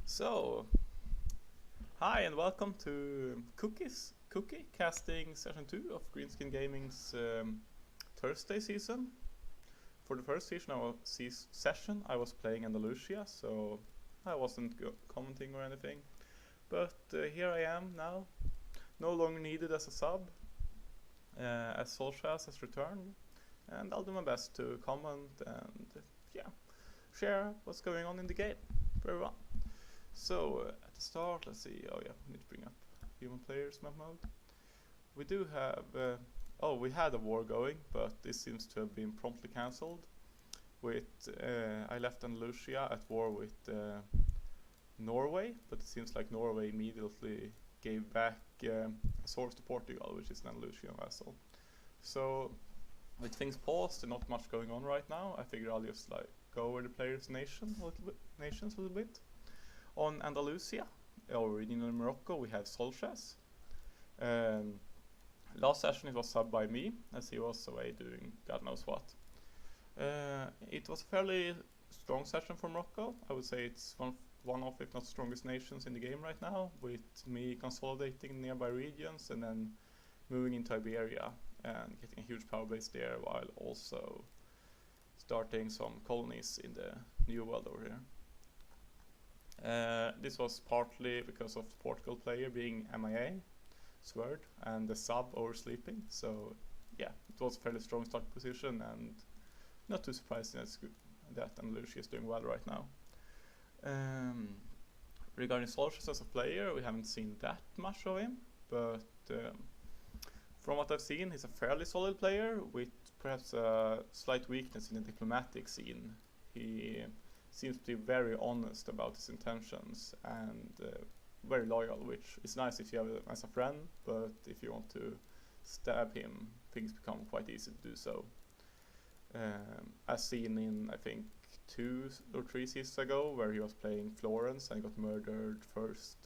So, hi and welcome to Cookie Casting Session 2 of Greenskin Gaming's Thursday season. For the first session I was playing Andalusia, so I wasn't commenting or anything. But here I am now, no longer needed as a sub, as Solskjaer has returned, and I'll do my best to comment and share what's going on in the game for everyone. So at the start, let's see. Oh yeah, we need to bring up human players map mode. We do have. We had a war going, but this seems to have been promptly cancelled. I left Andalusia at war with Norway, but it seems like Norway immediately gave back a source to Portugal, which is an Andalusian vassal. So with things paused and not much going on right now, I figure I'll just go over the players' nations a little bit. On Andalusia, or in Morocco, we have Solskjaer. Last session it was subbed by me, as he was away doing God knows what. It was a fairly strong session for Morocco. I would say it's one of, if not strongest nations in the game right now, with me consolidating nearby regions and then moving into Iberia and getting a huge power base there, while also starting some colonies in the new world over here. This was partly because of the Portugal player being MIA, Sword, and the sub oversleeping. So yeah, it was a fairly strong start position, and not too surprising that Andalusia is doing well right now. Regarding Solskjaer as a player, we haven't seen that much of him, but from what I've seen, he's a fairly solid player with perhaps a slight weakness in the diplomatic scene. He seems to be very honest about his intentions and very loyal, which is nice if you have him as a friend, but if you want to stab him, things become quite easy to do so. As seen in, I think, 2 or 3 seasons ago, where he was playing Florence and got murdered first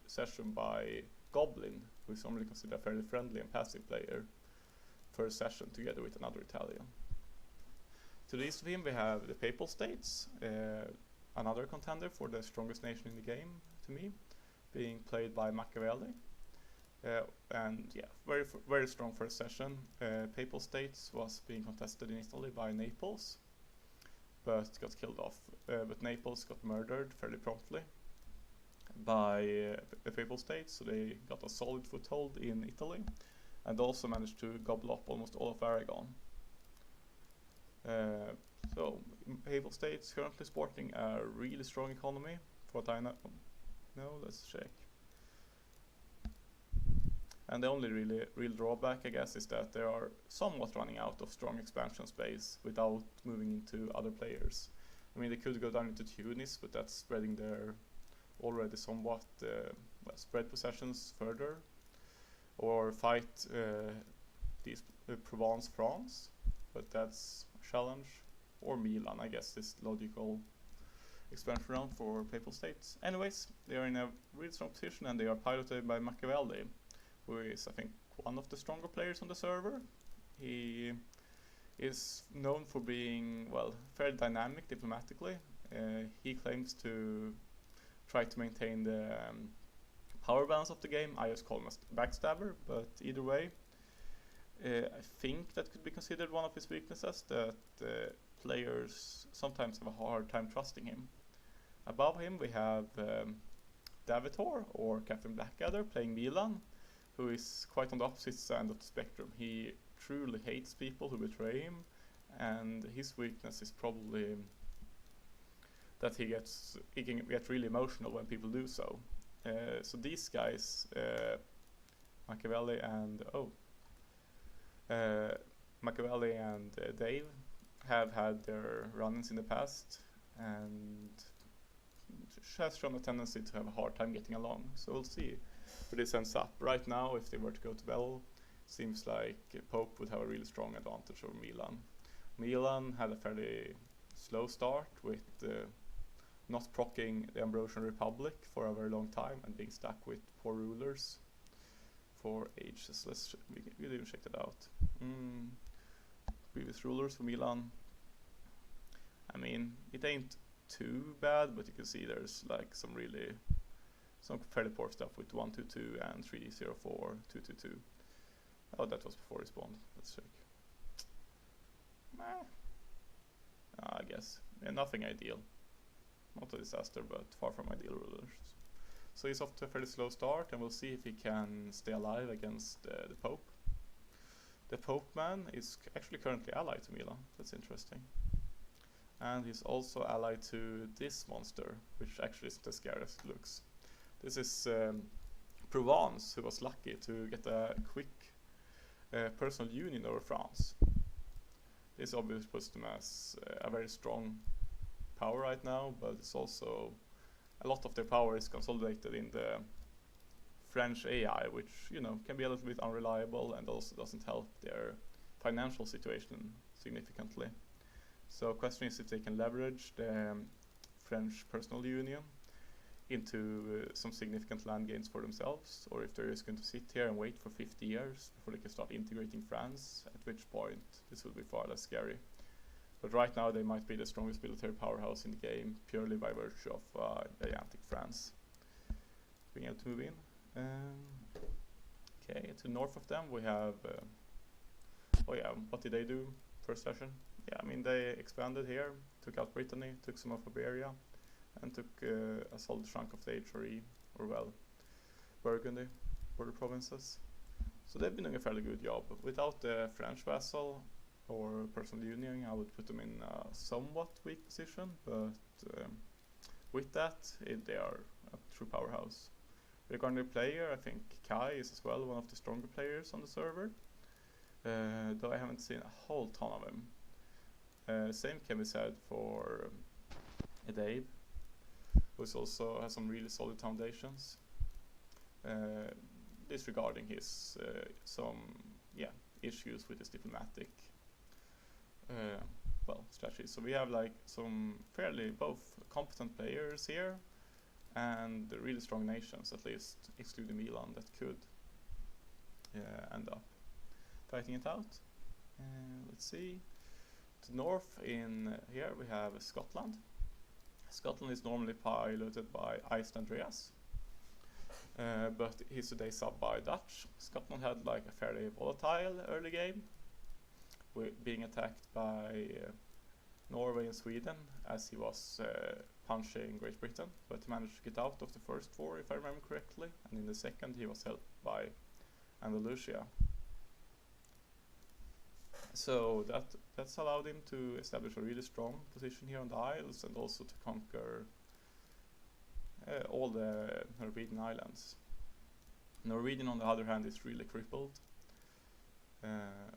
session by Goblin, who is normally considered a fairly friendly and passive player, first session together with another Italian. To the east of him we have the Papal States, another contender for the strongest nation in the game, to me, being played by Machiavelli. And yeah, very strong first session. Papal States was being contested in Italy by Naples, but got killed off. But Naples got murdered fairly promptly by the Papal States, so they got a solid foothold in Italy, and also managed to gobble up almost all of Aragon. So Papal States currently sporting a really strong economy, for what I know. No, let's check. And the only real drawback, I guess, is that they are somewhat running out of strong expansion space without moving into other players. I mean, they could go down into Tunis, but that's spreading their already somewhat spread possessions further, or fight these Provence, France, but that's a challenge, or Milan, I guess, is logical expansion round for Papal States. Anyways, they are in a really strong position, and they are piloted by Machiavelli, who is, I think, one of the stronger players on the server. He is known for being, well, fairly dynamic diplomatically. He claims to try to maintain the power balance of the game. I just call him a backstabber, but either way, I think that could be considered one of his weaknesses, that players sometimes have a hard time trusting him. Above him we have Davitor, or Captain Blackadder, playing Milan, who is quite on the opposite side of the spectrum. He truly hates people who betray him, and his weakness is probably that he can get really emotional when people do so. So these guys, Machiavelli and Dave, have had their run-ins in the past, and has shown a tendency to have a hard time getting along. So we'll see where this ends up. Right now, if they were to go to battle, seems like Pope would have a really strong advantage over Milan. Milan had a fairly slow start with not proccing the Ambrosian Republic for a very long time and being stuck with poor rulers for ages. We'll even check that out. Previous rulers for Milan. I mean, it ain't too bad, but you can see there's like some fairly poor stuff with 122 and 304 222. Oh, that was before he spawned. Let's check. I guess nothing ideal. Not a disaster, but far from ideal rulers. So he's off to a fairly slow start, and we'll see if he can stay alive against the Pope. The Pope man is actually currently allied to Milan. That's interesting. And he's also allied to this monster, which actually isn't as scary as it looks. This is Provence, who was lucky to get a quick personal union over France. This obviously puts them as a very strong power right now, but it's also a lot of their power is consolidated in the French AI, which, you know, can be a little bit unreliable and also doesn't help their financial situation significantly. So the question is if they can leverage the French personal union into some significant land gains for themselves, or if they're just going to sit here and wait for 50 years before they can start integrating France, at which point this will be far less scary. But right now they might be the strongest military powerhouse in the game, purely by virtue of gigantic France being able to move in. Okay, to the north of them we have, oh yeah, what did they do first session? Yeah, I mean, they expanded here, took out Brittany, took some of Iberia, and took a solid chunk of the HRE, or well, Burgundy, border provinces. So they've been doing a fairly good job. Without the French vassal or personal union, I would put them in a somewhat weak position, but with that, they are a true powerhouse. Regarding the player, I think Kai is as well one of the stronger players on the server, though I haven't seen a whole ton of him. Same can be said for Dave, who also has some really solid foundations, disregarding his issues with his diplomatic strategy. So we have like some fairly both competent players here and really strong nations, at least excluding Milan, that could end up fighting it out. Let's see. To the north in here we have Scotland. Scotland is normally piloted by Andreas, but he's today subbed by Dutch. Scotland had like a fairly volatile early game, being attacked by Norway and Sweden as he was punching Great Britain, but he managed to get out of the first 4 if I remember correctly, and in the second he was helped by Andalusia. So that's allowed him to establish a really strong position here on the Isles, and also to conquer all the Norwegian islands. Norwegian, on the other hand, is really crippled.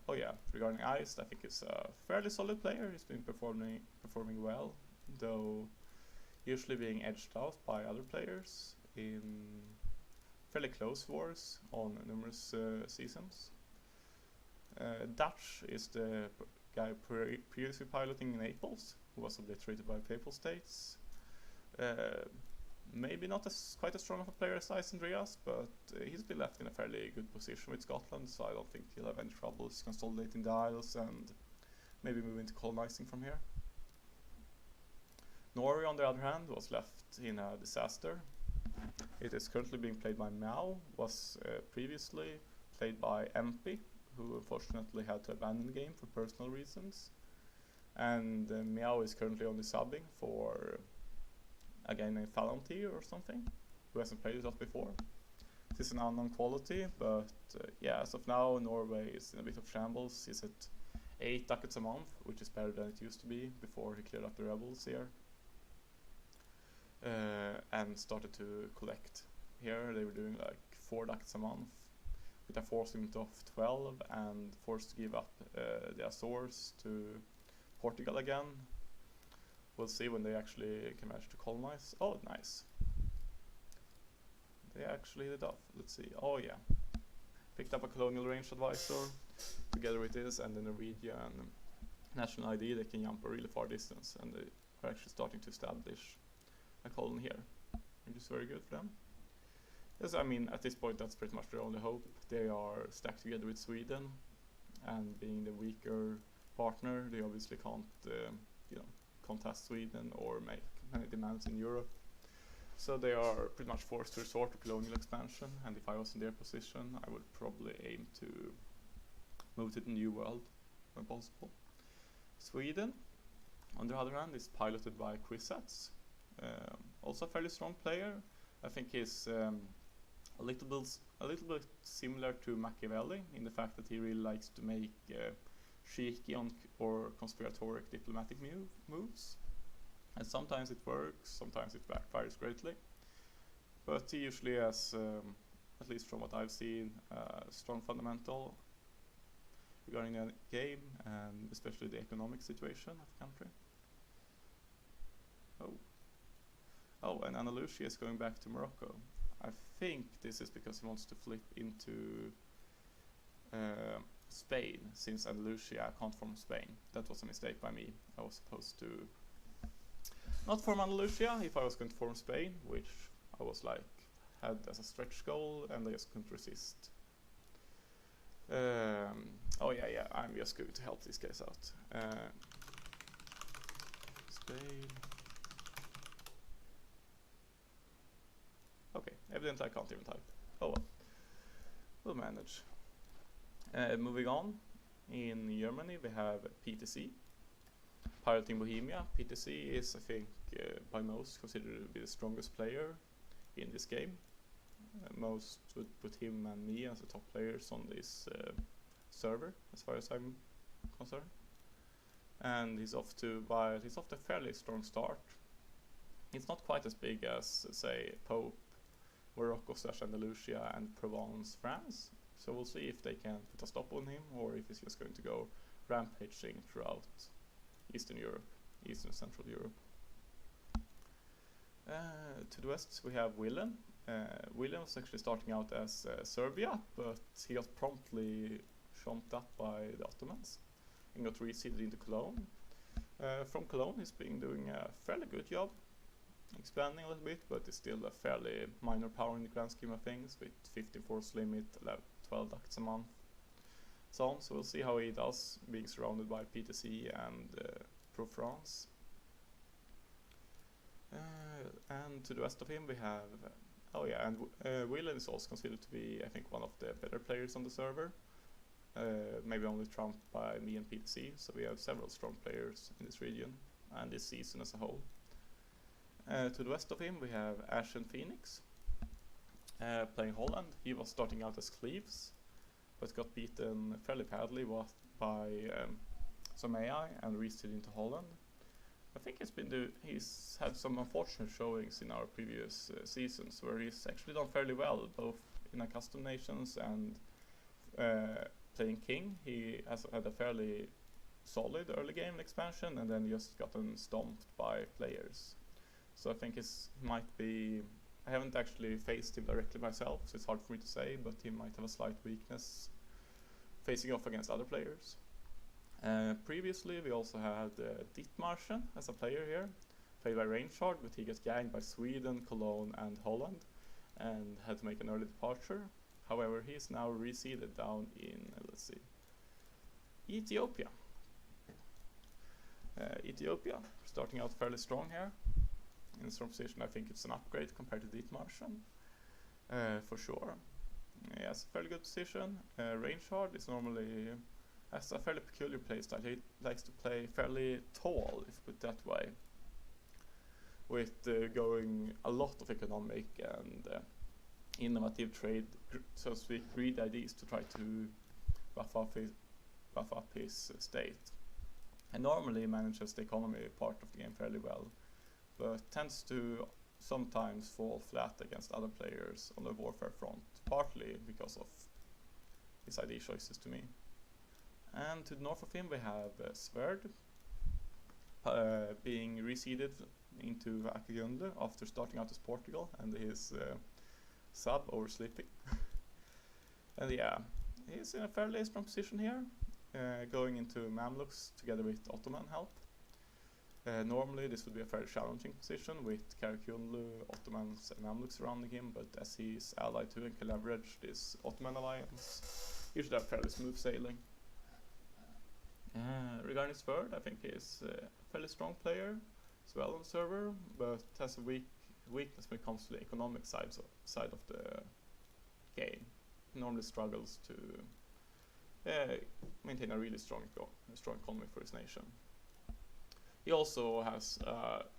Oh yeah, regarding Ice, I think he's a fairly solid player. He's been performing well, though usually being edged out by other players in fairly close wars on numerous seasons. Dutch is the guy previously piloting Naples, who was obliterated by Papal States. Maybe not quite as strong of a player as Andreas, but he's been left in a fairly good position with Scotland, so I don't think he'll have any troubles consolidating the Isles and maybe moving to colonizing from here. Norway, on the other hand, was left in a disaster. It is currently being played by Meow, was previously played by MP, who unfortunately had to abandon the game for personal reasons. And Meow is currently only subbing for a guy named Falantir or something, who hasn't played with us before. This is an unknown quality, but yeah, as of now, Norway is in a bit of shambles. He's at 8 ducats a month, which is better than it used to be before he cleared up the rebels here. And started to collect. Here they were doing like 4 ducats a month, with a force limit of 12, and forced to give up the Azores to Portugal again. We'll see when they actually can manage to colonize. Oh, nice. They actually hit it off. Let's see. Oh, yeah. Picked up a colonial range advisor. Together with this and the Norwegian national ID, they can jump a really far distance, and they are actually starting to establish a colony here, which is very good for them. Yes, I mean, at this point, that's pretty much their only hope. They are stacked together with Sweden, and being the weaker partner, they obviously can't, contest Sweden or make many demands in Europe. So they are pretty much forced to resort to colonial expansion, and if I was in their position, I would probably aim to move to the New World when possible. Sweden, on the other hand, is piloted by Quizats, also a fairly strong player. I think he's a little bit similar to Machiavelli in the fact that he really likes to make cheeky or conspiratoric diplomatic moves. And sometimes it works, sometimes it backfires greatly. But he usually has, at least from what I've seen, strong fundamental regarding the game and especially the economic situation of the country. Oh, and Andalusia is going back to Morocco. I think this is because he wants to flip into Spain, since Andalusia can't form Spain. That was a mistake by me. I was supposed to not form Andalusia if I was going to form Spain, which I was had as a stretch goal, and I just couldn't resist. Oh yeah, I'm just going to help these guys out. Spain. Okay, evidently I can't even type. Oh well, we'll manage. Moving on, in Germany we have PTC, Piloting Bohemia. PTC is, I think, by most considered to be the strongest player in this game. Most would put him and me as the top players on this server, as far as I'm concerned. And he's off to a fairly strong start. It's not quite as big as, say, Pope, Morocco / Andalusia, and Provence, France. So we'll see if they can put a stop on him, or if he's just going to go rampaging throughout Eastern Central Europe. To the west we have Willen. Willen was actually starting out as Serbia, but he got promptly chomped up by the Ottomans and got reseeded into Cologne. From Cologne he's been doing a fairly good job, expanding a little bit, but it's still a fairly minor power in the grand scheme of things, with 15 force limit, 12 ducats a month, so on. So we'll see how he does, being surrounded by PTC and Pro France. And to the west of him we have, Willen is also considered to be, I think, one of the better players on the server, maybe only trumped by me and PTC, so we have several strong players in this region and this season as a whole. To the west of him we have Ashen Phoenix, playing Holland. He was starting out as Cleves, but got beaten fairly badly by some AI and reseeded into Holland. I think he's had some unfortunate showings in our previous seasons, where he's actually done fairly well, both in a custom nations and playing King. He has had a fairly solid early game expansion, and then just gotten stomped by players. So I think he might be. I haven't actually faced him directly myself, so it's hard for me to say, but he might have a slight weakness facing off against other players. Previously we also had Dithmarschen as a player here, played by Reinhard, but he got ganked by Sweden, Cologne and Holland and had to make an early departure. However, he is now reseeded down in, Ethiopia. Ethiopia, starting out fairly strong here. In strong position, I think it's an upgrade compared to Dithmarschen, for sure. He has a fairly good position. Reinhard is normally has a fairly peculiar playstyle. He likes to play fairly tall, if you put it that way, with going a lot of economic and innovative trade, so to speak, greed ideas to try to buff up his state. And normally manages the economy part of the game fairly well, but tends to sometimes fall flat against other players on the warfare front, partly because of his ID choices to me. And to the north of him we have Sverd, being reseeded into Akagundlu after starting out as Portugal, and his sub oversleeping. And yeah, he's in a fairly strong position here, going into Mamluks together with Ottoman help. Normally this would be a fairly challenging position with Karakunlu, Ottomans and Mamluks surrounding him, but as he's allied to and can leverage this Ottoman alliance, he should have fairly smooth sailing. Regarding Sverd, I think he's a fairly strong player. as well on the server, but has a weakness when it comes to the economic side of the game. He normally struggles to maintain a really strong economy for his nation. He also has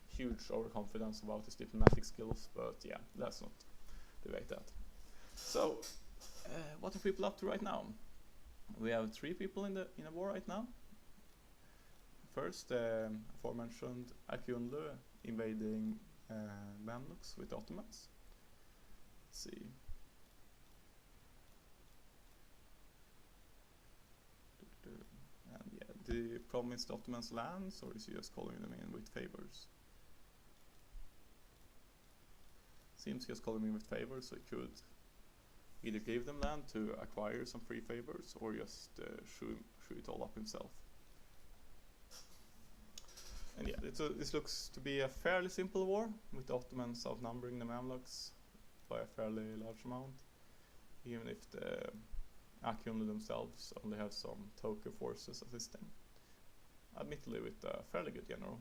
huge overconfidence about his diplomatic skills, but yeah, let's not debate that. So, what are people up to right now? We have 3 people in a war right now. First, aforementioned Akyunlu invading Mamluks with Ottomans. Let's see. And yeah, the promised Ottomans lands, or is he just calling them in with favors? Seems he just calling them in with favors, so he could either give them land to acquire some free favors, or just shoot it all up himself. And yeah, this looks to be a fairly simple war, with the Ottomans outnumbering the Mamluks by a fairly large amount, even if the Akyunlu themselves only have some Toku forces assisting, admittedly with a fairly good general.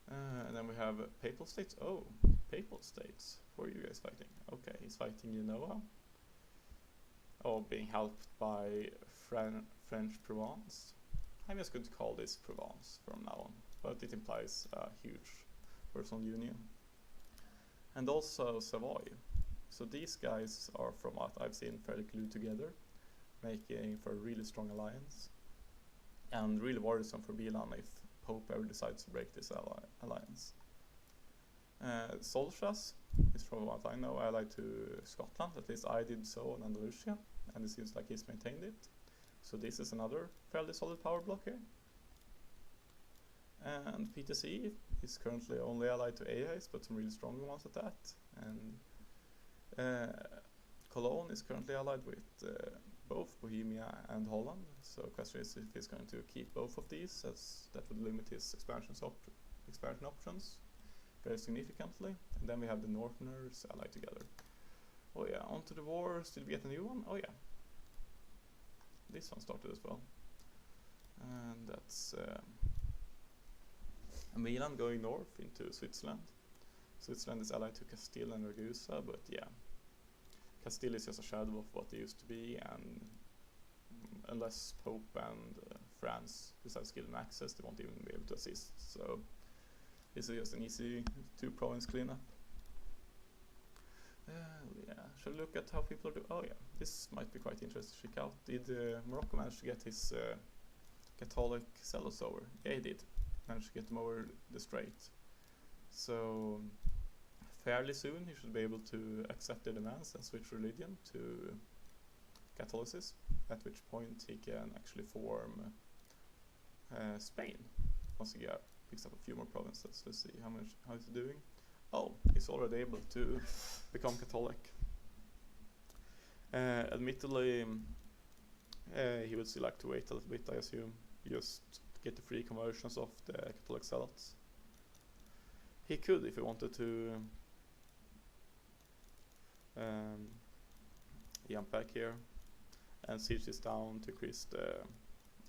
And then we have Papal States. Oh, Papal States. Who are you guys fighting? Okay, he's fighting Genoa. Oh, being helped by French Provence. I'm just going to call this Provence from now on, but it implies a huge personal union. And also Savoy. So these guys are, from what I've seen, fairly glued together, making for a really strong alliance, and really worrisome for Milan if Pope ever decides to break this alliance. Soljas is, from what I know, allied to Scotland. At least I did so on Andalusia, and it seems like he's maintained it. So this is another fairly solid power block here. And PTC is currently only allied to AIs, but some really strong ones at that. And Cologne is currently allied with both Bohemia and Holland. So the question is if he's going to keep both of these, as that would limit his expansion options very significantly. And then we have the Northerners allied together. Oh yeah, onto the war. Did we get a new one? Oh yeah. This one started as well. And that's Milan going north into Switzerland. Switzerland is allied to Castile and Ragusa, but yeah. Castile is just a shadow of what they used to be, and unless Pope and France decide to give them access, they won't even be able to assist. So this is just an easy 2-province cleanup. Yeah, shall we look at how people are doing? Oh yeah, this might be quite interesting to check out. Did Morocco manage to get his Catholic zealots over? Yeah, he did. Managed to get them over the strait. So fairly soon he should be able to accept their demands and switch religion to Catholicism, at which point he can actually form Spain once he picks up a few more provinces. Let's see how he's doing. Oh, he's already able to become Catholic. Admittedly, he would still like to wait a little bit, I assume, just to get the free conversions of the Catholic zealots. He could, if he wanted to, jump back here and siege this down to increase the...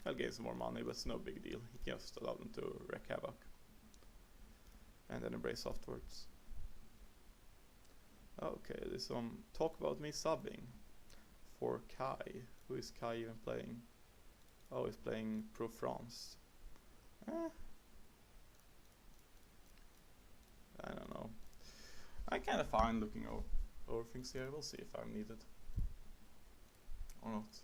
I'll gain some more money, but it's no big deal. He can just allow them to wreak havoc and then embrace afterwards. Okay, there's some talk about me subbing for Kai. Who is Kai even playing? Oh, he's playing Pro France. I don't know. I kind of find looking over things here. We'll see if I'm needed or not.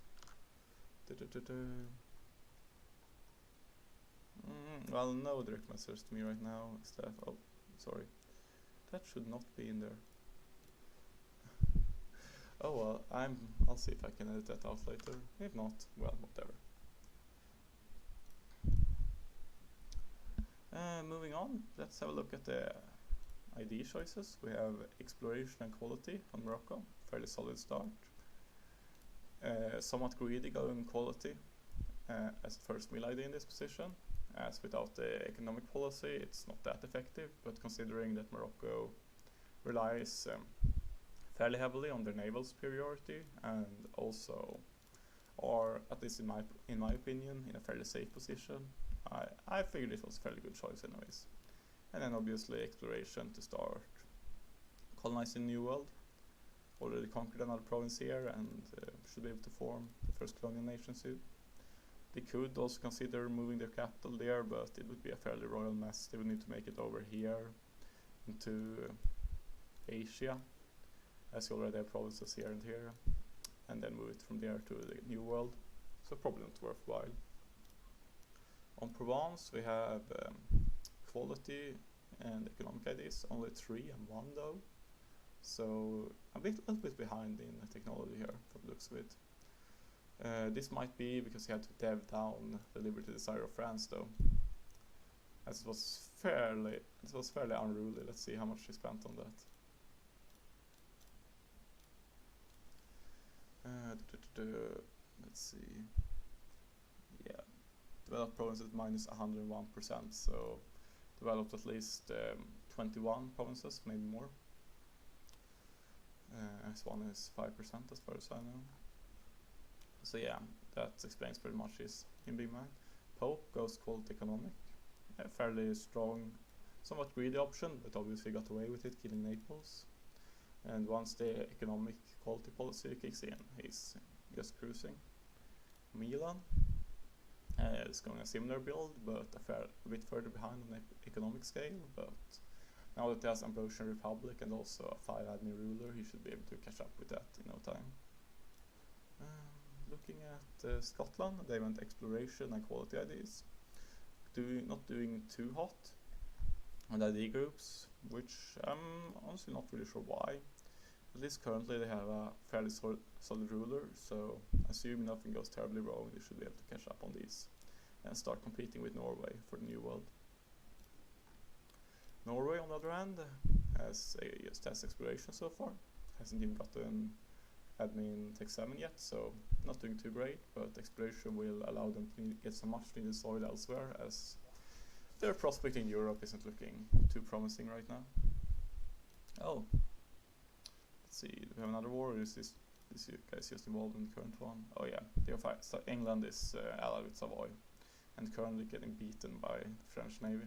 Well, no direct message to me right now. Staff. Oh, sorry. That should not be in there. Oh well, I'll see if I can edit that out later. If not, well, whatever. Moving on, let's have a look at the ID choices. We have exploration and quality on Morocco, fairly solid start. Somewhat greedy going quality as first meal ID in this position. As without the economic policy, it's not that effective, but considering that Morocco relies fairly heavily on their naval superiority, and also are, at least in my opinion, in a fairly safe position, I figured it was a fairly good choice anyways. And then obviously exploration to start colonizing New World. Already conquered another province here and should be able to form the first colonial nation soon. They could also consider moving their capital there, but it would be a fairly royal mess. They would need to make it over here into Asia, as you already have provinces here and here, and then move it from there to the New World. So probably not worthwhile. On Provence we have quality and economic ideas, only 3 and 1 though. So a little bit behind in technology here from the looks of it. This might be because he had to dev down the Liberty Desire of France though, as it was fairly unruly. Let's see how much he spent on that. Let's see. Yeah, developed provinces minus 101%, so developed at least 21 provinces, maybe more. S1 is 5% as far as I know. So yeah, that explains pretty much his big mind. Pope goes quality economic. A fairly strong, somewhat greedy option, but obviously got away with it, killing Naples. And once the economic quality policy kicks in, he's just cruising. Milan is going a similar build, but a bit further behind on the economic scale, but now that he has Ambrosian Republic and also a 5-admin ruler, he should be able to catch up with that in no time. Looking at Scotland, they went exploration and quality IDs. Not doing too hot on ID groups, which I'm honestly not really sure why. At least currently they have a fairly solid ruler, so assuming nothing goes terribly wrong, they should be able to catch up on these and start competing with Norway for the New World. Norway, on the other hand, has just has exploration so far. Hasn't even gotten admin tech 7 yet, so not doing too great, but exploration will allow them to get some much needed soil elsewhere, as their prospect in Europe isn't looking too promising right now. Oh, let's see, do we have another war, or is this guy's just involved in the current one? Oh yeah, they are fine. So England is allied with Savoy, and currently getting beaten by the French Navy.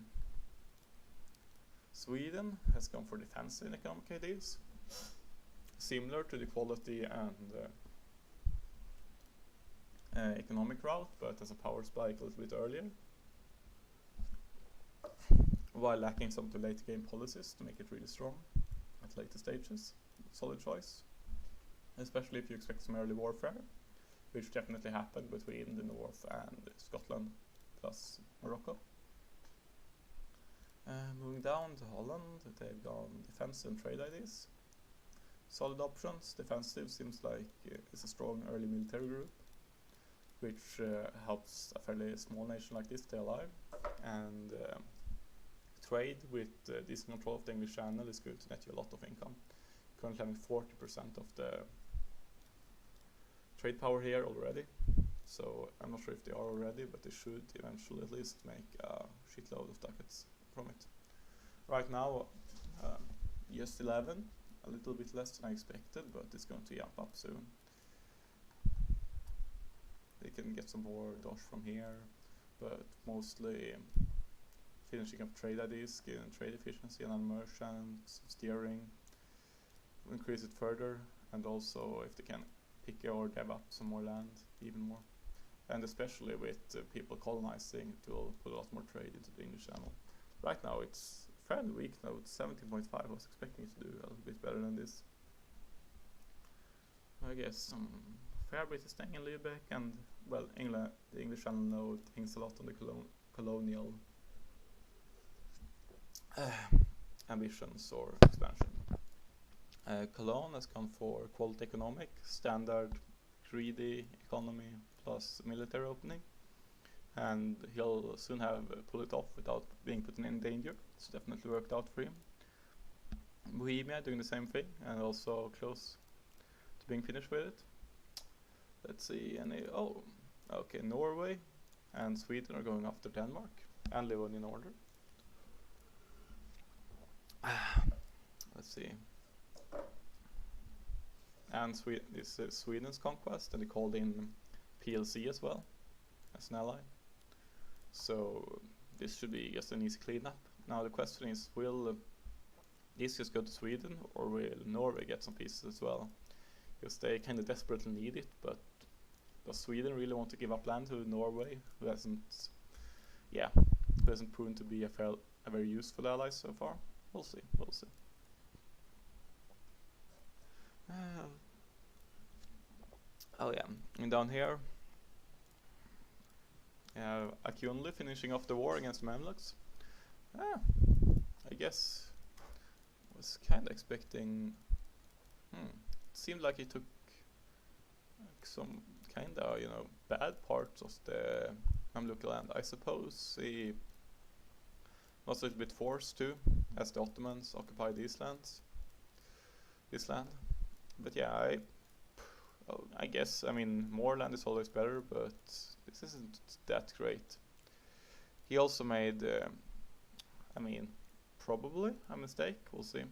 Sweden has gone for defensive and economic ideas, similar to the quality and economic route, but as a power spike a little bit earlier, while lacking some to late game policies to make it really strong at later stages. Solid choice, especially if you expect some early warfare, which definitely happened between the north and Scotland plus Morocco. Moving down to Holland, they've gone defensive and trade ideas. Solid options. Defensive seems like it's a strong early military group, which helps a fairly small nation like this stay alive. And trade with decent control of the English Channel is good to net you a lot of income. Currently having 40% of the trade power here already. So I'm not sure if they are already, but they should eventually at least make a shitload of ducats from it. Right now, just 11, a little bit less than I expected, but it's going to jump up soon. They can get some more dosh from here, but mostly finishing up trade IDs, getting trade efficiency and merchants, steering, increase it further, and also if they can pick or dev up some more land, even more. And especially with people colonizing, it will put a lot more trade into the English Channel. Right now it's fairly weak now, it's 17.5, I was expecting it to do a little bit better than this. I guess some fair bit is staying in Lübeck, and well, the English Channel node thinks a lot on the colonial ambitions or expansion. Cologne has gone for quality economic, standard, greedy economy plus military opening, and he'll soon have pull it off without being put in any danger. It's definitely worked out for him. Bohemia doing the same thing and also close to being finished with it. Let's see, okay, Norway and Sweden are going after Denmark and Livonian in order. Let's see. And this is Sweden's conquest, and they called in PLC as well as an ally. So this should be just an easy cleanup. Now the question is, will this just go to Sweden, or will Norway get some pieces as well? Because they kind of desperately need it, but does Sweden really want to give up land to Norway, who hasn't proven to be a very useful ally so far? We'll see. Oh yeah, and down here, Akyunli finishing off the war against Mamluks. I guess was kind of expecting. It seemed like he took some kind of bad parts of the Mamluk land. I suppose he was a little bit forced to, as the Ottomans occupied this land. But yeah, I guess, more land is always better, but this isn't that great. He also made, probably a mistake, we'll see.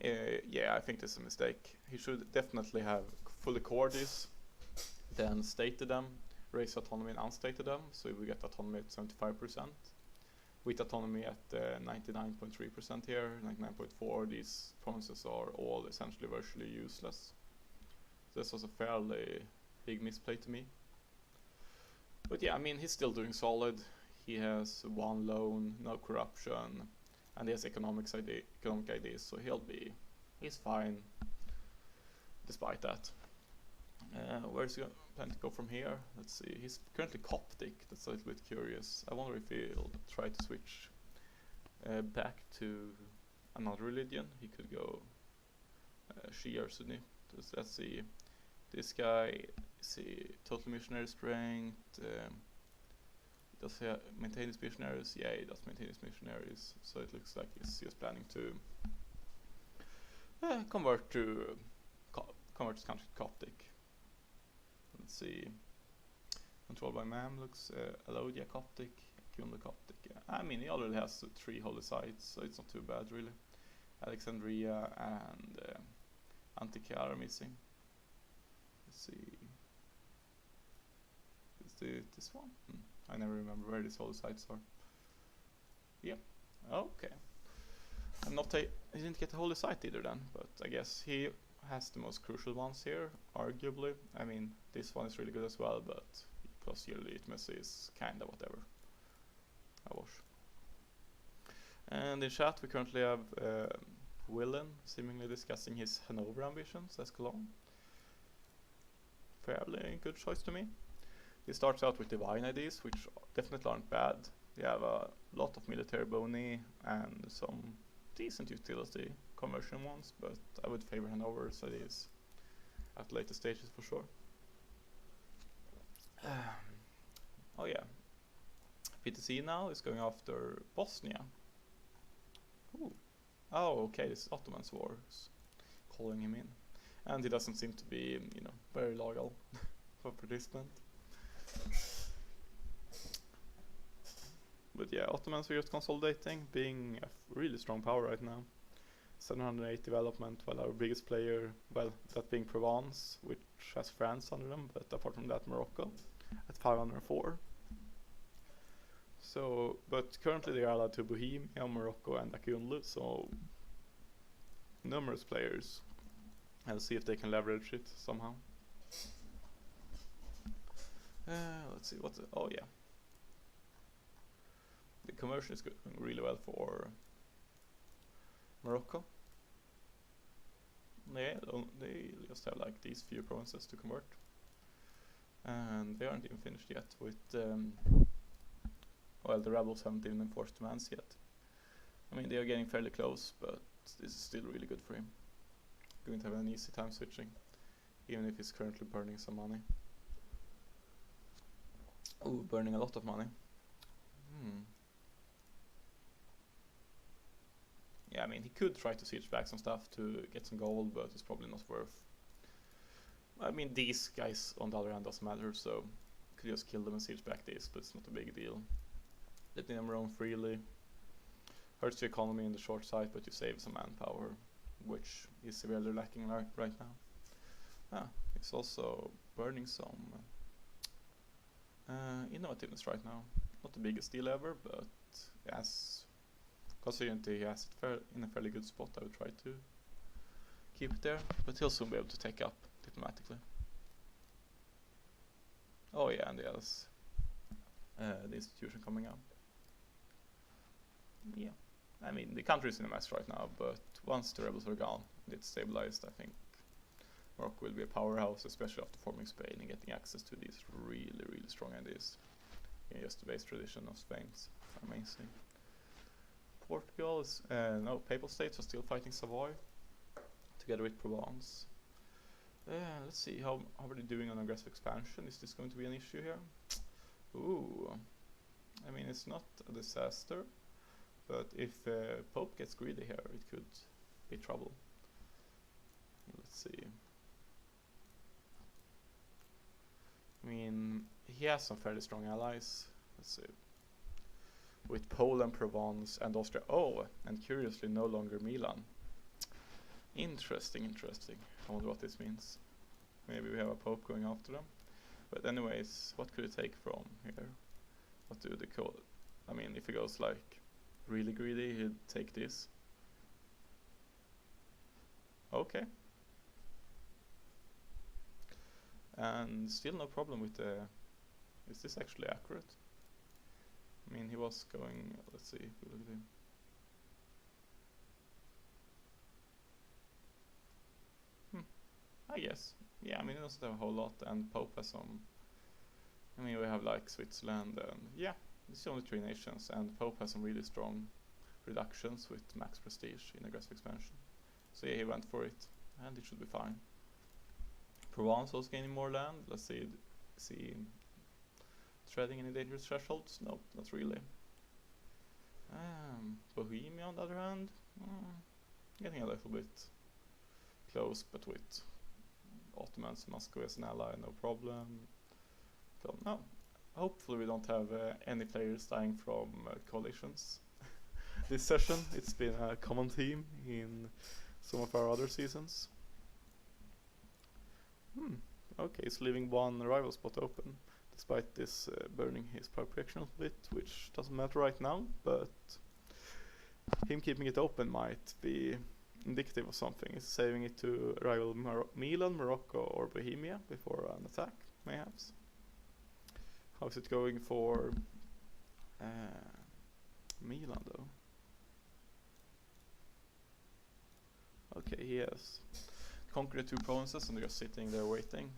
Yeah, I think this is a mistake. He should definitely have fully cored this, then stated them, raise autonomy and unstated them, so we get autonomy at 75%. With autonomy at 99.3% here, 99.4%, these provinces are all essentially virtually useless. This was a fairly big misplay to me. But yeah, he's still doing solid. He has one loan, no corruption, and he has economic ideas, so he's fine despite that. Where's he planning to go from here? Let's see. He's currently Coptic. That's a little bit curious. I wonder if he'll try to switch back to another religion. He could go Shia or Sunni. Let's see. This guy, is he total missionary strength? Does he maintain his missionaries? Yeah, he does maintain his missionaries. So it looks like he's just planning to convert his country to Coptic. Let's see. Controlled by Mamluks, Alodia Coptic, Kyunda Coptic. He already has 3 holy sites, so it's not too bad really. Alexandria and Antikythera are missing. Let's see. Is this one? I never remember where these holy sites are. Yep. Okay. He didn't get a holy site either then, but I guess he has the most crucial ones here, arguably. This one is really good as well, but plus yearly legitimacy is kinda whatever. I wash. And in chat we currently have Willen seemingly discussing his Hanover ambitions as Cologne. Fairly good choice to me. He starts out with divine ideas, which definitely aren't bad. They have a lot of military bony and some decent utility conversion ones, but I would favor Hanover's ideas at later stages for sure. Oh yeah, PTC now is going after Bosnia. Ooh. Oh, okay, this is Ottoman's wars calling him in, and he doesn't seem to be, very loyal for participant. But yeah, Ottomans are just consolidating, being a really strong power right now. 708 development, while our biggest player, that being Provence, which has France under them, but apart from that Morocco at 504. So, but currently they are allied to Bohemia, Morocco and Akyunli, so numerous players. I'll see if they can leverage it somehow. Let's see oh yeah. The conversion is going really well for Morocco. They just have like these few provinces to convert, and they aren't even finished yet with the rebels haven't even enforced demands yet. They are getting fairly close, but this is still really good for him. Going to have an easy time switching, even if he's currently burning some money. Ooh, burning a lot of money. Yeah, he could try to siege back some stuff to get some gold, but it's probably not worth. These guys on the other hand doesn't matter, so you could just kill them and siege back this, but it's not a big deal. Letting them roam freely hurts your economy in the short sight, but you save some manpower, which is severely lacking right now. It's also burning some Innovativeness right now. Not the biggest deal ever, but yes, considering he has it in a fairly good spot, I would try to keep it there, but he'll soon be able to take up diplomatically. Oh yeah, and he has the institution coming up. Yeah, I mean, the country is in a mess right now, but once the rebels are gone and it's stabilized, I think Morocco will be a powerhouse, especially after forming Spain and getting access to these really, really strong ideas. Just the base tradition of Spain's amazing. Portugal is, no, Papal States are still fighting Savoy, together with Provence. Let's see, how are they doing on aggressive expansion? Is this going to be an issue here? Ooh, I mean, it's not a disaster, but if Pope gets greedy here, it could be trouble. Let's see. I mean, he has some fairly strong allies. Let's see. With Poland, Provence, and Austria. Oh, and curiously, no longer Milan. Interesting, interesting. I wonder what this means. Maybe we have a Pope going after them. But anyways, what could it take from here? What do they call it? I mean, if he goes like really greedy, he'd take this. Okay. And still no problem with the... Is this actually accurate? I mean, he was going... Let's see if we look at him. I guess. Yeah, I mean, it doesn't have a whole lot, and Pope has some... I mean, we have like Switzerland, and yeah, it's only 3 nations, and Pope has some really strong reductions with max prestige in aggressive expansion. So yeah, he went for it, and it should be fine. Provence also gaining more land. Let's see treading any dangerous thresholds? No, not really. Bohemia, on the other hand, getting a little bit close, but with Ottomans and Moscow as an ally, no problem. So, no, hopefully we don't have any players dying from coalitions this session. It's been a common theme in some of our other seasons. Okay, he's leaving one rival spot open, despite this burning his power projection a little bit, which doesn't matter right now, but him keeping it open might be indicative of something. He's saving it to rival Milan, Morocco, or Bohemia before an attack, mayhaps. How's it going for Milan, though? Okay, he has conquered 2 provinces and they're just sitting there waiting.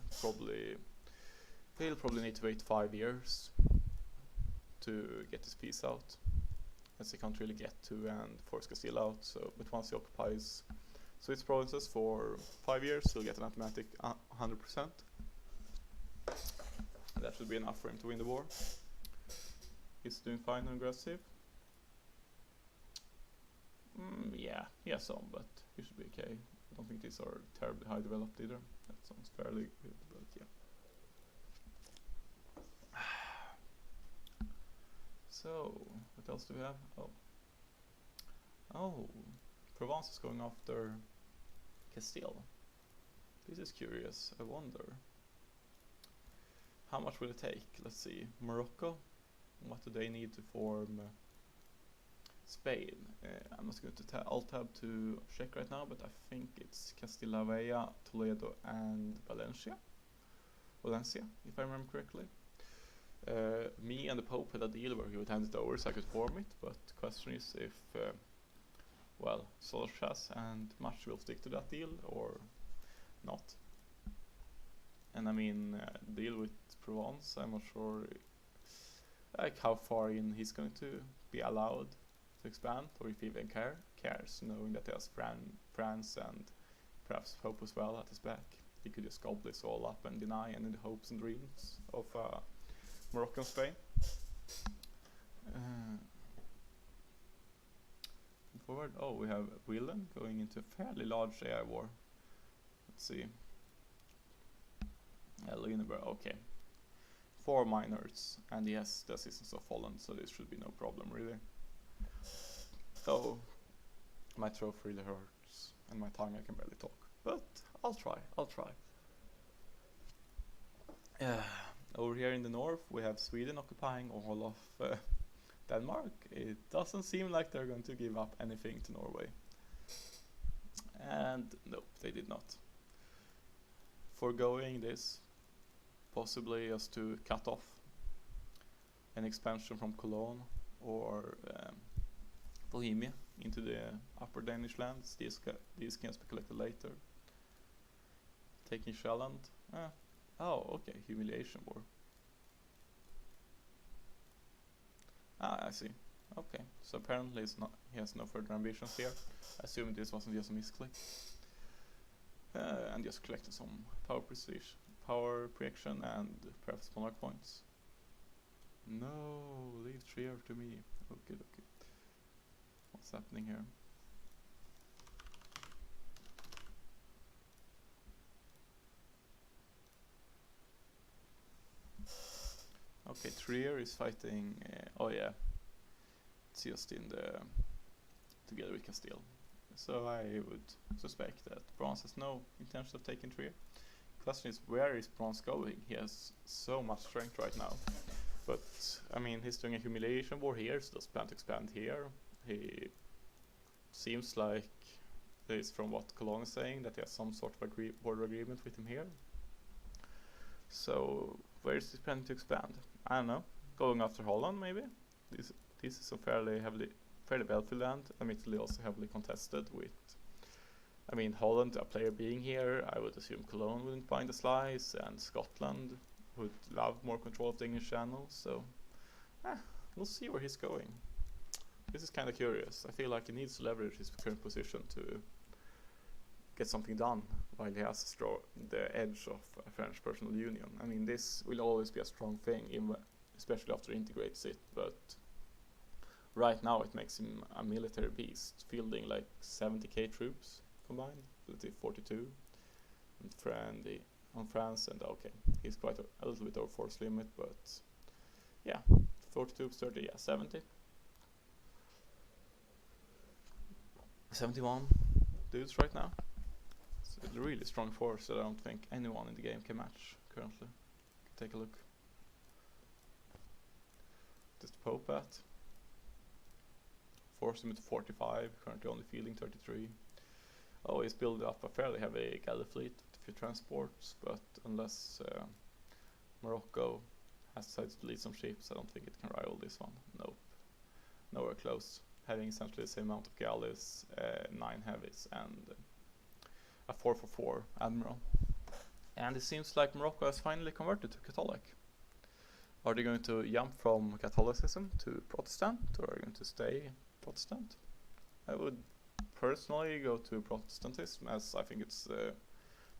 He'll probably need to wait 5 years to get his peace out, as he can't really get to and force Castile out. So, but once he occupies Swiss provinces for 5 years, he'll get an automatic 100%. That should be enough for him to win the war. He's doing fine and aggressive. Yeah, he has some, but he should be okay. I don't think these are terribly high developed either. That sounds fairly good, but yeah. So, what else do we have? Oh, Provence is going after Castile. This is curious, I wonder. How much will it take? Let's see, Morocco. What do they need to form Spain? I'm not going to alt-tab to check right now, but I think it's Castilla Vella, Toledo, and Valencia, if I remember correctly. Me and the Pope had a deal where he would hand it over so I could form it, but the question is if, well, Solchas and Match will stick to that deal or not. And I mean, deal with Provence, I'm not sure like how far in he's going to be allowed to expand, or if he even cares, knowing that he has France and perhaps Pope as well at his back. He could just gobble this all up and deny any hopes and dreams of Morocco and Spain. Forward, oh, we have Willen going into a fairly large AI war. Let's see. Lüneburg, okay. 4 minors, and yes, the Assistance of Fallen, so this should be no problem really. Oh, my throat really hurts, and my tongue, I can barely talk, but I'll try. Over here in the north, we have Sweden occupying all of Denmark. It doesn't seem like they're going to give up anything to Norway. And no, they did not. Foregoing this, possibly just to cut off an expansion from Cologne or Bohemia into the upper Danish lands. These can be collected later. Taking Sjælland. Oh, okay, humiliation war. I see. Okay, so apparently he has no further ambitions here. I assume this wasn't just a misclick. And just collected some power prestige, power projection, and perhaps monarch points. No, leave Trier to me. Okay. What's happening here? Okay, Trier is fighting. Oh yeah, it's just in the together with Castile. So I would suspect that Bronze has no intention of taking Trier. Question is, where is Bronze going? He has so much strength right now. But I mean, he's doing a humiliation war here, so does plan to expand here. He seems like, at least from what Cologne is saying, that he has some sort of border agreement with him here. So where is he planning to expand? I don't know. Going after Holland, maybe. This is a fairly wealthy land. Admittedly, also heavily contested. With, I mean, Holland, a player being here, I would assume Cologne wouldn't mind a slice, and Scotland would love more control of the English Channel. So, we'll see where he's going. This is kind of curious. I feel like he needs to leverage his current position to get something done while he has the edge of a French personal union. I mean, this will always be a strong thing, especially after he integrates it, but right now it makes him a military beast, fielding like 70k troops combined, let's say 42, and on France, and okay, he's quite a little bit over force limit, but yeah, 42, 30, yeah, 70. 71 dudes right now. It's a really strong force that I don't think anyone in the game can match currently. Take a look. What's the Pope at? Force him to 45, currently only fielding 33. Oh, he's building up a fairly heavy galley fleet with a few transports, but unless Morocco has decided to lead some ships, I don't think it can rival this one. Nope. Nowhere close. Having essentially the same amount of galleys, 9 heavies, and a 444 admiral. And it seems like Morocco has finally converted to Catholic. Are they going to jump from Catholicism to Protestant, or are they going to stay Protestant? I would personally go to Protestantism, as I think it's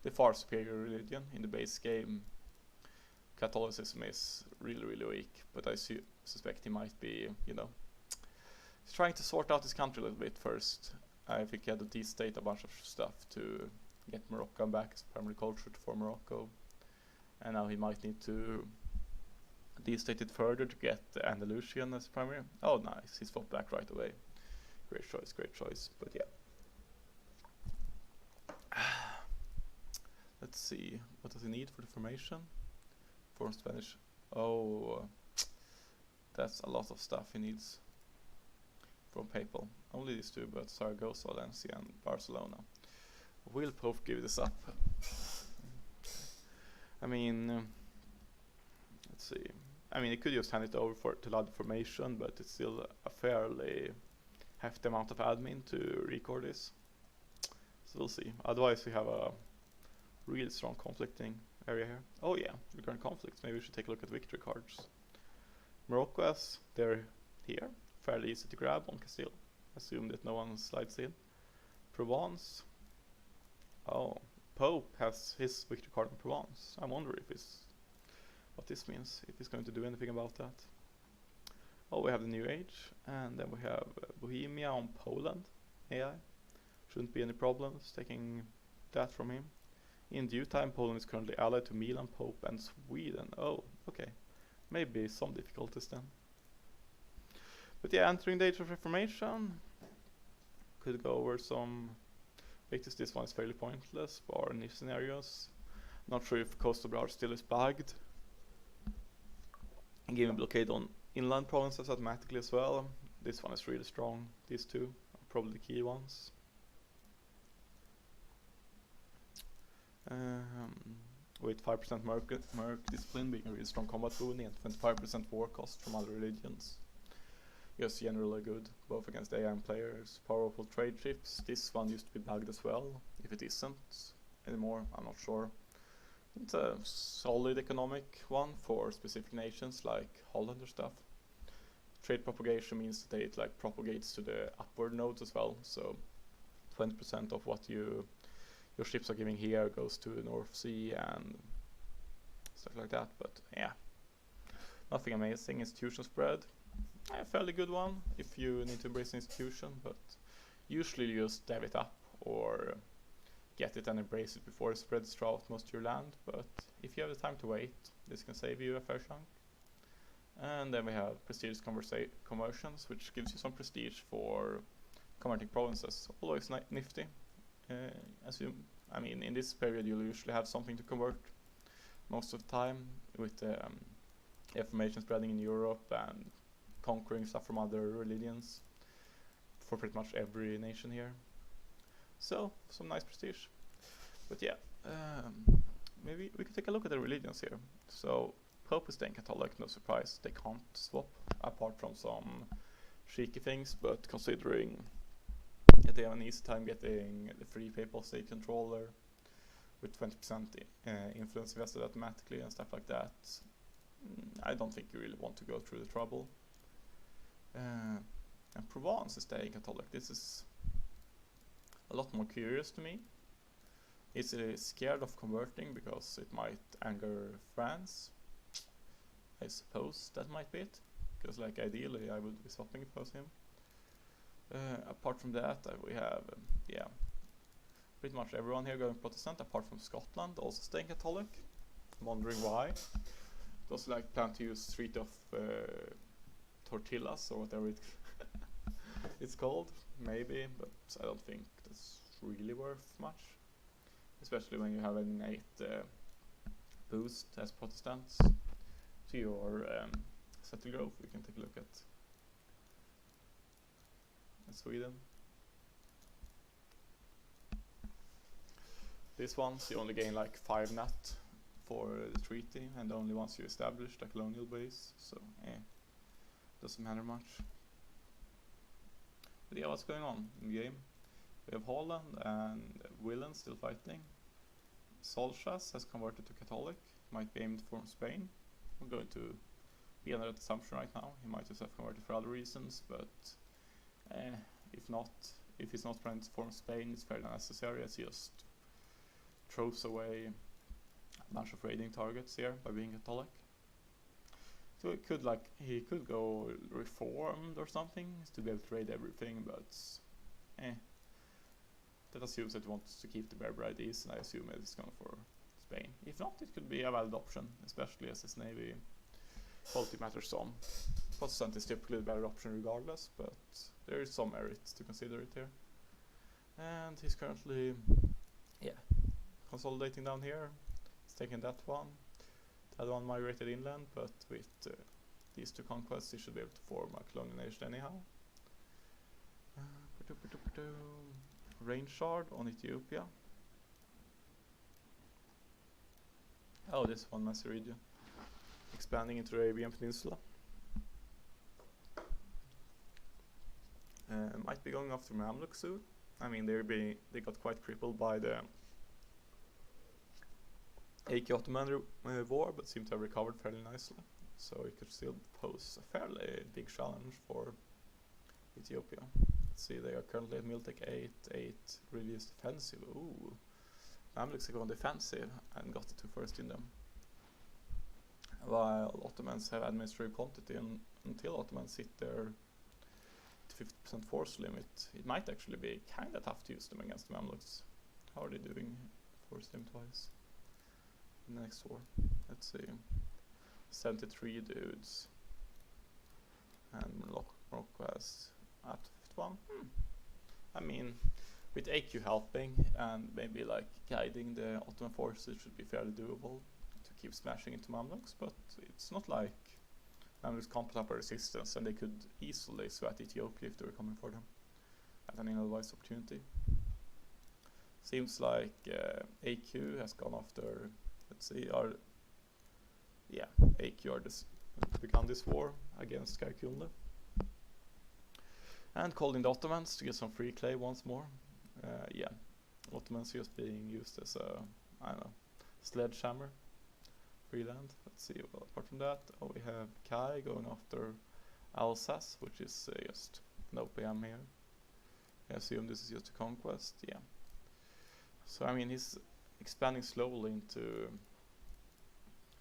the far superior religion. In the base game, Catholicism is really, really weak, but I suspect he might be, he's trying to sort out his country a little bit first. I think he had to de-state a bunch of stuff to get Morocco back as primary culture for Morocco. And now he might need to de-state it further to get Andalusian as primary. Oh, nice. He's fought back right away. Great choice. But yeah. Let's see. What does he need for the formation? For Spanish. Oh, that's a lot of stuff he needs from Papal. Only these two, but Zaragoza, Valencia, and Barcelona. Will Pope give this up? I mean, let's see. I mean, he could just hand it over to allow the formation, but it's still a fairly hefty amount of admin to record this. So we'll see. Otherwise, we have a really strong conflicting area here. Oh yeah, recurrent conflicts. Maybe we should take a look at victory cards. Morocco, as they're here, fairly easy to grab on Castile. Assume that no one slides in. Provence. Oh, Pope has his victory card in Provence. I wonder what this means, if he's going to do anything about that. Oh, we have the New Age, and then we have Bohemia on Poland. AI. Shouldn't be any problems taking that from him. In due time, Poland is currently allied to Milan, Pope, and Sweden. Oh, okay. Maybe some difficulties then. But yeah, entering the Age of Reformation. Could go over some victories. This one is fairly pointless, bar niche scenarios. Not sure if Costa Brar still is bagged. giving blockade on inland provinces automatically as well. This one is really strong. These two are probably the key ones. With 5% merc discipline being a really strong combat boon and 25% war cost from other religions. Just generally good, both against AI and players. Powerful trade ships. This one used to be bugged as well. If it isn't anymore, I'm not sure. It's a solid economic one for specific nations like Holland or stuff. Trade propagation means that it like propagates to the upward nodes as well. So 20% of what your ships are giving here goes to the North Sea and stuff like that. But yeah, nothing amazing. Institution spread, a fairly good one if you need to embrace an institution, but usually you just dev it up or get it and embrace it before it spreads throughout most of your land. But if you have the time to wait, this can save you a fair chunk. And then we have prestigious conversions, which gives you some prestige for converting provinces. Always nifty. I mean, in this period you'll usually have something to convert most of the time, with information spreading in Europe and conquering stuff from other religions for pretty much every nation here. So, some nice prestige. But yeah, maybe we could take a look at the religions here. So, Pope is staying Catholic, no surprise, they can't swap, apart from some cheeky things, but considering that they have an easy time getting the free papal state controller with 20% influence invested automatically and stuff like that, I don't think you really want to go through the trouble. And Provence is staying Catholic. This is a lot more curious to me. Is it scared of converting because it might anger France? I suppose that might be it, because like ideally I would be swapping if I was him. Apart from that, we have pretty much everyone here going Protestant apart from Scotland, also staying Catholic. I'm wondering why. Does like plan to use Street of Tortillas or whatever it's called, maybe, but I don't think that's really worth much, especially when you have an innate boost as Protestants to your settle growth. We can take a look at Sweden. This one's you only gain like 5 nat for the treaty, and only once you establish a colonial base, so doesn't matter much. But yeah, what's going on in the game? We have Holland and Willen still fighting. Solchas has converted to Catholic, might be aimed for Spain. I'm going to be under that assumption right now. He might just have converted for other reasons, but if he's not trying to form Spain, it's fairly unnecessary, as he just throws away a bunch of raiding targets here by being Catholic. So he could go reformed or something to be able to raid everything, but that assumes that he wants to keep the Berber IDs, and I assume it's going for Spain. If not, it could be a valid option, especially as his navy quality matters some. Protestant is typically the better option regardless, but there is some merit to consider it here. And he's currently consolidating down here. He's taking that one. The other one migrated inland, but with these 2 conquests he should be able to form a colonial nation anyhow. Rain shard on Ethiopia. Oh, this one messy region. Expanding into the Arabian Peninsula. Might be going after Mamluk soon. I mean, they got quite crippled by the AK Ottoman war, but seem to have recovered fairly nicely. So it could still pose a fairly big challenge for Ethiopia. Let's see, they are currently at Miltech 8, reduced defensive. Ooh, Mamluks are going defensive and got the 2 first in them. While Ottomans have administrative quantity, and until Ottomans hit their 50% force limit, it might actually be kinda tough to use them against the Mamluks. How are they doing? Force them twice. The next war. Let's see. 73 dudes. And Morocco has at 51. I mean, with AQ helping and maybe like guiding the Ottoman forces, it should be fairly doable to keep smashing into Mamluks, but it's not like Mamluks can't put up a resistance, and they could easily sweat Ethiopia if they were coming for them at an ill-advised opportunity. Seems like AQ has gone after, let's see, AQ are begun this war against Karakulne. And called in the Ottomans to get some free clay once more. Ottomans just being used as a, I don't know, sledgehammer. Free land. Let's see, well, apart from that, we have Kai going after Alsace, which is just an OPM here. I assume this is just a conquest, yeah. So, I mean, he's expanding slowly into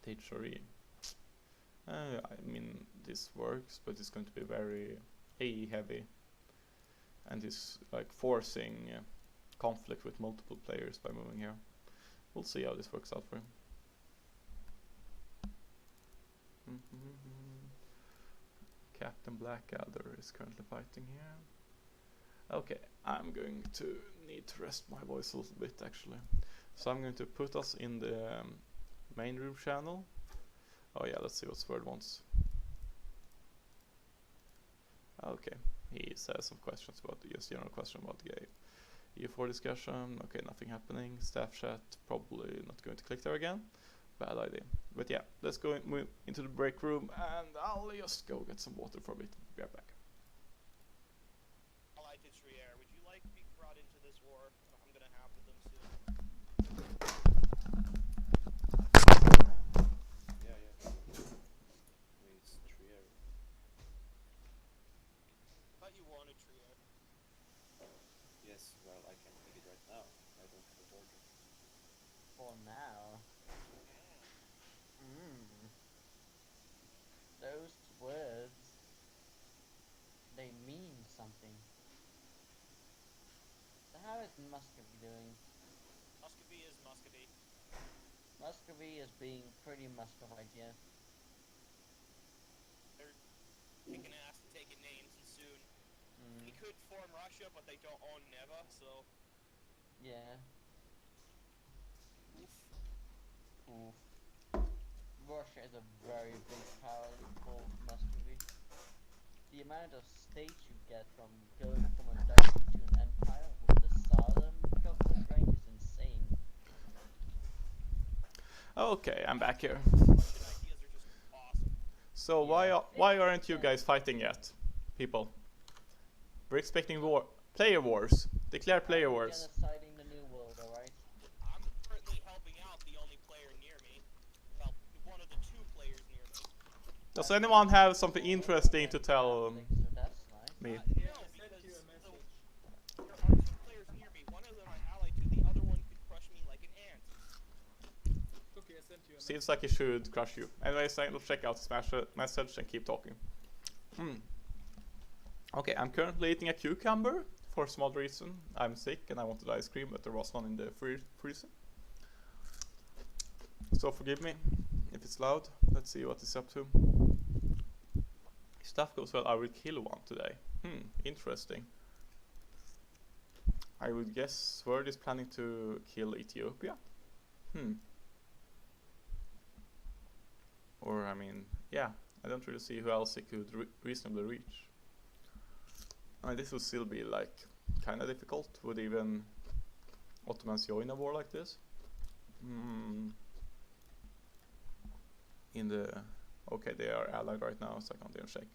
HRE. I mean, this works, but it's going to be very AE heavy. And he's like forcing conflict with multiple players by moving here. We'll see how this works out for him. Captain Blackadder is currently fighting here. Okay, I'm going to need to rest my voice a little bit actually. So I'm going to put us in the main room channel. Oh yeah, let's see what Sword wants. Okay, he says some questions about, just general question about the game. EU4 discussion, okay, nothing happening. Staff chat, probably not going to click there again. Bad idea. But yeah, let's go move into the break room and I'll just go get some water for a bit. Be right back. Allied to Trier, would you like to be brought into this war I'm gonna have with them soon? Yeah. Please, Trier. Thought you wanted Trier. Yes, well, I can take it right now. I don't have a border. For now. Those words, they mean something. So how is Muscovy doing? Muscovy is Muscovy. Muscovy is being pretty Muscovite, yeah. They're kicking ass and taking names, and soon they could form Russia, but they don't own Neva, so... Yeah. Oof. Russia is a very big power for Muscovy. The amount of states you get from going from a duchy to an empire with the southern government rank is insane. Okay, I'm back here. Russian ideas are just awesome. So Yeah. why aren't you guys fighting yet, people? We're expecting player wars. Declare player wars. Genociding the new world, alright? I'm currently helping out the only player near me. Well, one of the two players near me. Does anyone have something interesting to tell So that's nice. me? No, because there are two players near me. One of them I allied to, the other one could crush me like an ant. Okay, I sent you a Seems like he should crush you. Anyways, I'll check out his message and keep talking. Okay, I'm currently eating a cucumber for some odd reason. I'm sick and I wanted ice cream, but there was none in the freezer. So forgive me if it's loud. Let's see what he's up to. If stuff goes well, I will kill one today. Interesting. I would guess Sword is planning to kill Ethiopia. Or, I mean, yeah, I don't really see who else he could reasonably reach. I mean, this would still be, like, kinda difficult. Would even Ottomans join a war like this? Okay, they are allied right now, so I can't even check.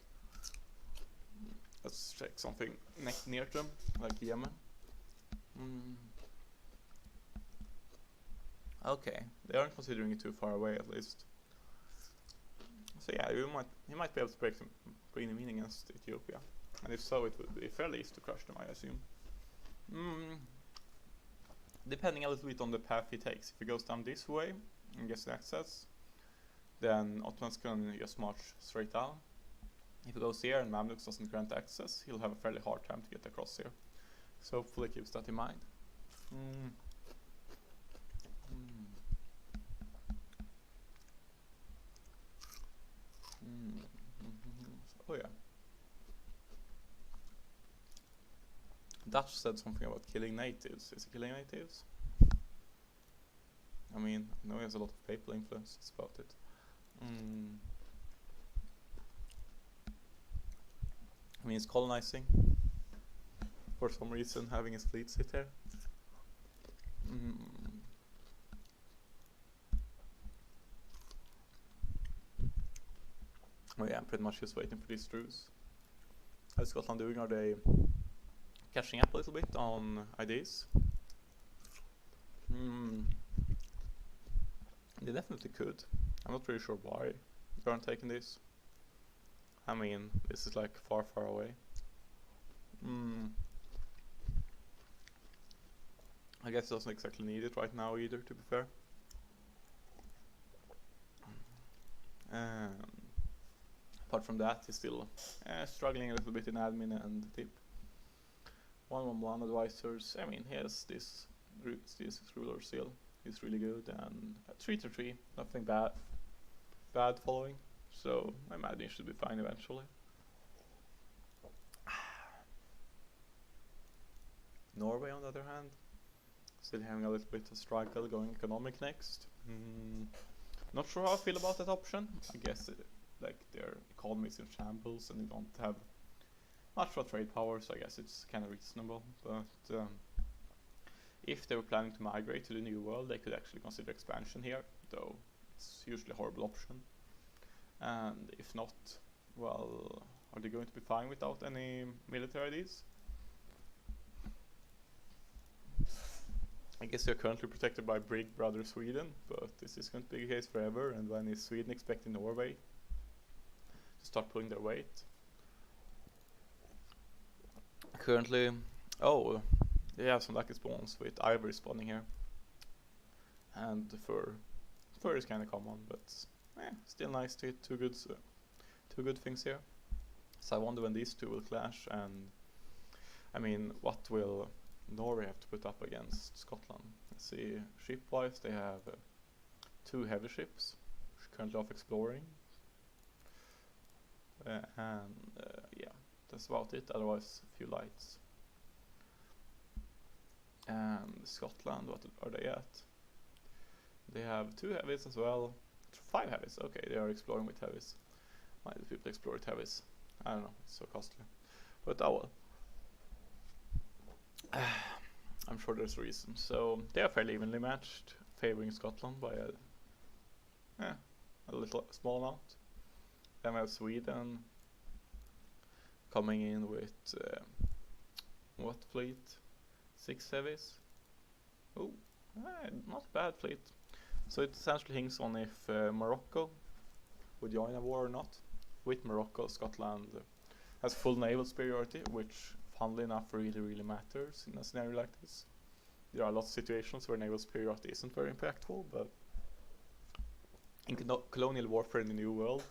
Let's check something near them, like Yemen. Okay, they aren't considering it too far away at least. So yeah, he might be able to bring them in against Ethiopia. And if so, it would be fairly easy to crush them, I assume. Depending a little bit on the path he takes. If he goes down this way and gets access, then Ottomans can just march straight down. If he goes here and Mamluks doesn't grant access, he'll have a fairly hard time to get across here. So hopefully he keeps that in mind. Oh yeah. Dutch said something about killing natives. Is he killing natives? I mean, I know he has a lot of papal influence about it. I mean, he's colonizing. For some reason, having his fleet sit here. Oh yeah, I'm pretty much just waiting for these truce. How's Scotland doing? Are they catching up a little bit on ideas? They definitely could. I'm not really sure why they aren't taking this. I mean, this is like far, far away. I guess it doesn't exactly need it right now either, to be fair. Apart from that, he's still struggling a little bit in admin and tip. 1-1-1 advisors. I mean, he has this ruler still. He's really good, and 3-3, nothing bad following. So I imagine he should be fine eventually. Norway, on the other hand, still having a little bit of struggle, going economic next. Not sure how I feel about that option. I guess like their economy is in shambles and they don't have much for trade power, so I guess it's kind of reasonable. But if they were planning to migrate to the new world, they could actually consider expansion here, though it's usually a horrible option. And if not, well, are they going to be fine without any military ideas? I guess they're currently protected by big brother Sweden, but this is going to be the case forever, and when is Sweden expecting Norway to start pulling their weight? Currently, oh, they have some lucky spawns with ivory spawning here. And the fur is kind of common, but still nice to hit two good things here. So I wonder when these two will clash, and I mean, what will Norway have to put up against Scotland? Let's see, ship-wise they have 2 heavy ships, currently off exploring. Yeah, that's about it, otherwise a few lights. And Scotland, what are they at? They have 2 heavies as well. 5 heavies, okay, they are exploring with heavies. Why do people explore with heavies? I don't know, it's so costly. But oh well. I'm sure there's a reason. So they are fairly evenly matched, favoring Scotland by a little small amount. Then we have Sweden coming in with what fleet? 6 heavies. Oh, not a bad fleet. So it essentially hangs on if Morocco would join a war or not. With Morocco, Scotland has full naval superiority, which funnily enough really matters in a scenario like this. There are lots of situations where naval superiority isn't very impactful, but in colonial warfare in the New World,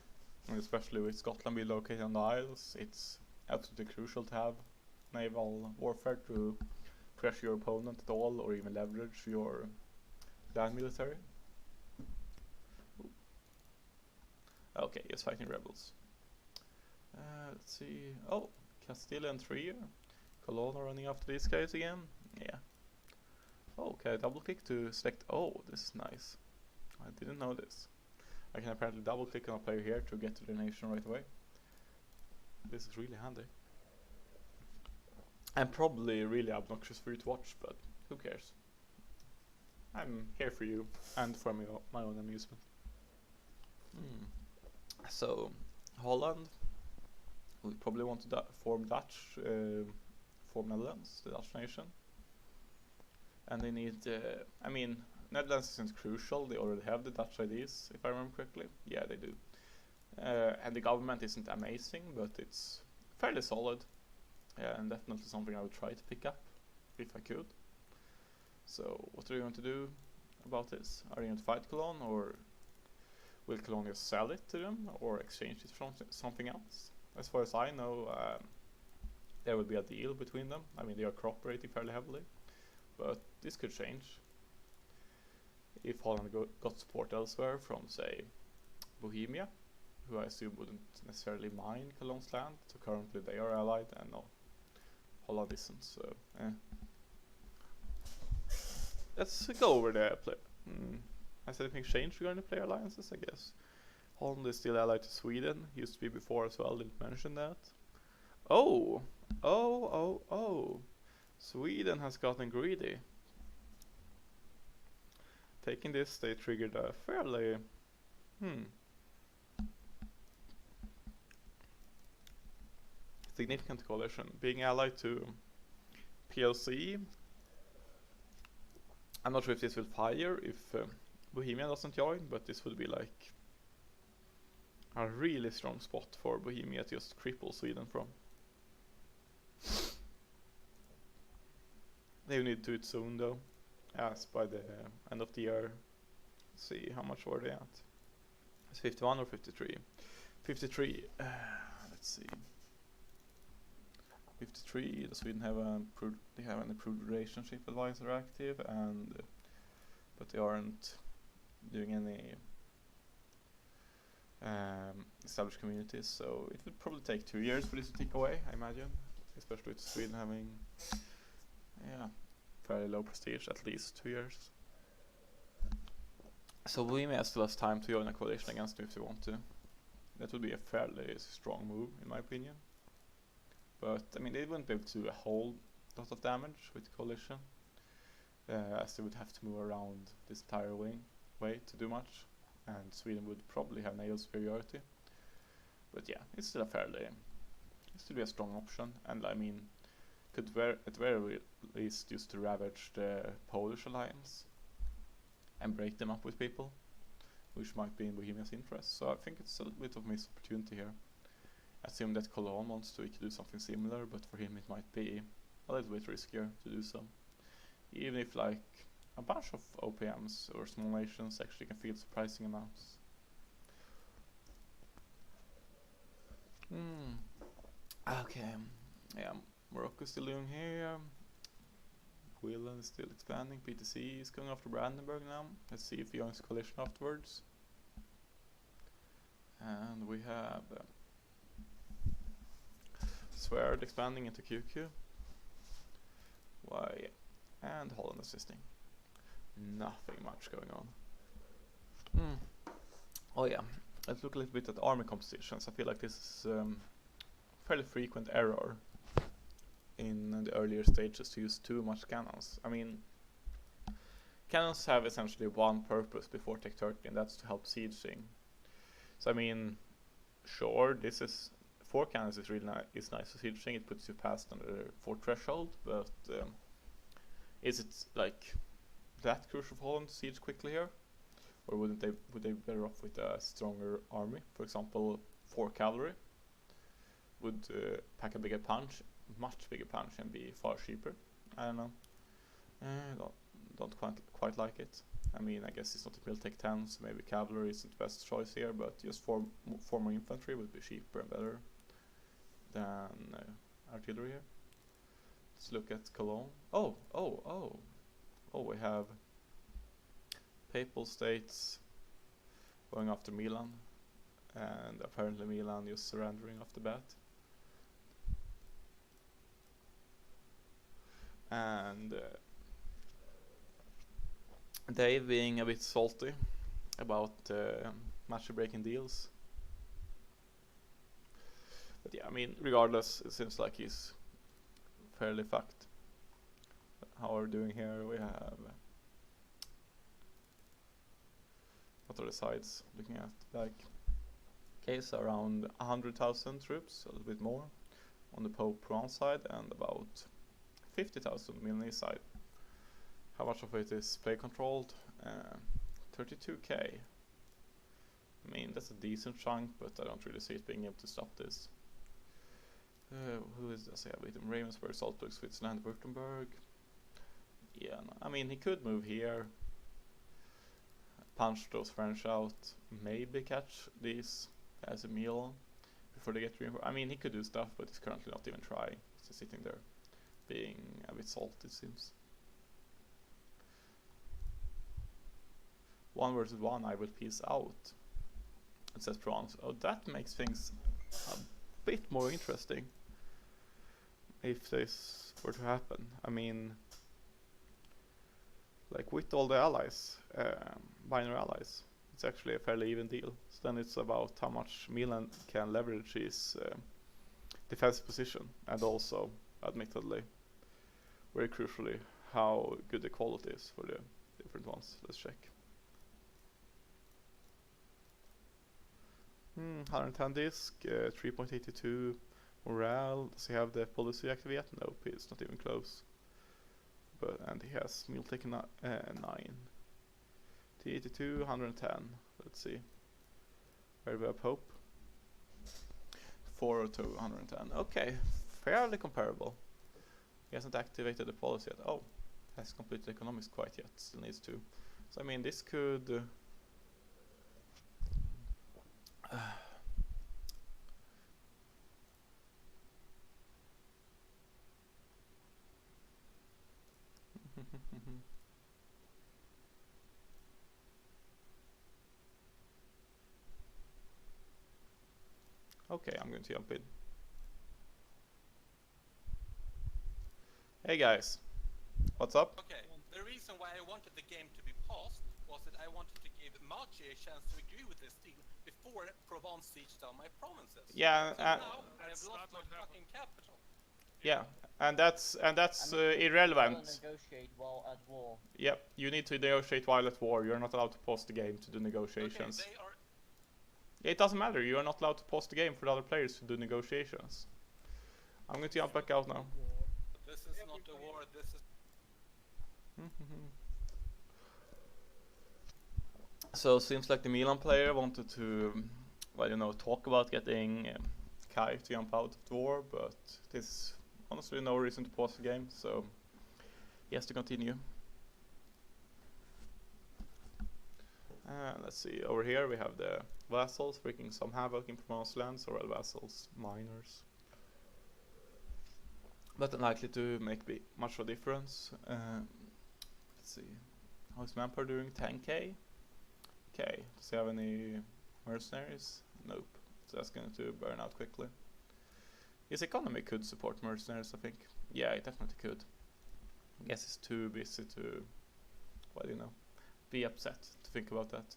and especially with Scotland being located on the Isles, it's absolutely crucial to have naval warfare to pressure your opponent at all, or even leverage your land military. Okay, he's fighting rebels. Let's see. Oh, Castile and Trier. Cologne are running after these guys again. Yeah. Okay, double click to select. Oh, this is nice. I didn't know this. I can apparently double click on a player here to get to the nation right away. This is really handy. And probably really obnoxious for you to watch, but who cares? I'm here for you and for my own amusement. So, Holland will probably want to form Netherlands, the Dutch nation. And they need, I mean, Netherlands isn't crucial, they already have the Dutch IDs, if I remember correctly. Yeah, they do. And the government isn't amazing, but it's fairly solid. Yeah, and definitely something I would try to pick up, if I could. So, what are you going to do about this? Are you going to fight Cologne, or will Cologne just sell it to them, or exchange it for something else? As far as I know, there will be a deal between them. I mean, they are cooperating fairly heavily, but this could change. If Holland got support elsewhere from, say, Bohemia, who I assume wouldn't necessarily mind Cologne's land, so currently they are allied, and no, Holland isn't, so Let's go over the play. Has anything changed regarding the player alliances? I guess Holland is still allied to Sweden, used to be before as well, didn't mention that. Oh! Oh! Sweden has gotten greedy. Taking this, they triggered a fairly... significant coalition. Being allied to PLC. I'm not sure if this will fire if Bohemia doesn't join, but this would be like a really strong spot for Bohemia to just cripple Sweden from. They need to do it soon though, as by the end of the year. Let's see, how much were they at? It's 51 or 53? 53, let's see. 53, does Sweden have an approved relationship advisor active, and but they aren't doing any established communities, so it would probably take 2 years for this to tick away, I imagine, especially with Sweden having fairly low prestige, at least 2 years. So Bohemia still has time to join a coalition against them if they want to. That would be a fairly strong move, in my opinion. But I mean, they wouldn't be able to do a whole lot of damage with the coalition, as they would have to move around this entire way to do much, and Sweden would probably have naval superiority. But yeah, it's still be a strong option, and I mean, could at very least use to ravage the Polish alliance and break them up with people, which might be in Bohemia's interest. So I think it's a bit of a missed opportunity here. I assume that Cologne wants to do something similar, but for him it might be a little bit riskier to do so. Even if like a bunch of OPMs or small nations actually can field surprising amounts. Okay, yeah, Morocco's still doing here. Willand is still expanding. PTC is going after Brandenburg now. Let's see if he joins the coalition afterwards. And we have Swerd expanding into QQ. Why? And Holland assisting. Nothing much going on. Oh yeah, let's look a little bit at army compositions. I feel like this is fairly frequent error in the earlier stages to use too much cannons. I mean, cannons have essentially one purpose before Tech 30, and that's to help sieging. So I mean, sure, this is 4 cannons is really nice for sieging. It puts you past under the 4 threshold, but is it like that crucial for Holland to siege quickly here, or would they be better off with a stronger army? For example, 4 cavalry would pack a bigger punch, much bigger punch, and be far cheaper. I don't know. Don't quite like it. I mean, I guess it's not a Miltech 10, so maybe cavalry isn't the best choice here, but just 4 more infantry would be cheaper and better than artillery here. Let's look at Cologne. Oh, we have Papal States going after Milan, and apparently Milan just surrendering off the bat. And they being a bit salty about match-breaking deals. But yeah, I mean, regardless, it seems like he's fairly fucked. How are we doing here? We have... what are the sides looking at? Like, case around 100,000 troops, a little bit more, on the Pope Provence side, and about 50,000 Milanese side. How much of it is play controlled? 32k. I mean, that's a decent chunk, but I don't really see it being able to stop this. Who is this? Yeah, with him, Ravensburg, Salzburg, Switzerland, Württemberg. Yeah, no, I mean, he could move here, punch those French out, maybe catch these as a meal before they get reinforced. I mean, he could do stuff, but he's currently not even trying. He's just sitting there, being a bit salty, it seems. 1 versus 1, I will peace out. It says Provence. Oh, that makes things a bit more interesting if this were to happen. I mean, like with all the allies, binary allies, it's actually a fairly even deal. So then it's about how much Milan can leverage his defensive position, and also, admittedly, very crucially, how good the quality is for the different ones. Let's check. 110 disc, 3.82 morale. Does he have the policy active yet? Nope, it's not even close. And he has meal taken 9. T82, 110. Let's see. Where do we have Pope? 402, 110. Okay, fairly comparable. He hasn't activated the policy yet. Oh, hasn't completed economics quite yet. Still needs to. So I mean, this could. Okay, I'm going to jump in. Hey guys, what's up? Okay, the reason why I wanted the game to be paused was that I wanted to give Marchi a chance to agree with this deal before Provence sieged down my provinces. Yeah, So now I have lost my fucking capital. yeah, and that's irrelevant. Negotiate while at war. Yep, you need to negotiate while at war. You're not allowed to pause the game to do negotiations. Okay, they are. Yeah, it doesn't matter. You are not allowed to pause the game for the other players to do negotiations. I'm going to jump back out now. This is not a war. This is. So seems like the Milan player wanted to, well, you know, talk about getting Kai to jump out of the war, but there's honestly no reason to pause the game, so he has to continue. Let's see, over here we have the vassals wreaking some havoc in Provence lands, or vassals, miners. But unlikely to make much of a difference. Let's see, how's Manpower doing? 10k? Okay, does he have any mercenaries? Nope, so that's going to burn out quickly. His economy could support mercenaries, I think. Yeah, it definitely could. I guess he's too busy to, well, you know, be upset to think about that.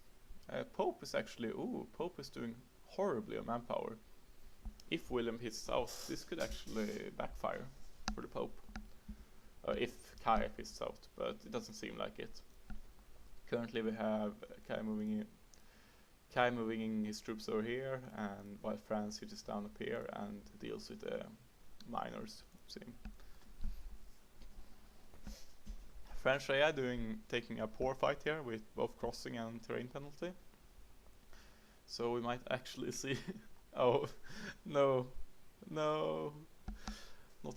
Pope is actually, Pope is doing horribly on manpower. If William hits out, this could actually backfire for the Pope. If Kai hits out, but it doesn't seem like it. Currently we have Kai moving in his troops over here, and while France hits down up here and deals with the miners. French AI taking a poor fight here with both crossing and terrain penalty. So we might actually see. Oh no, not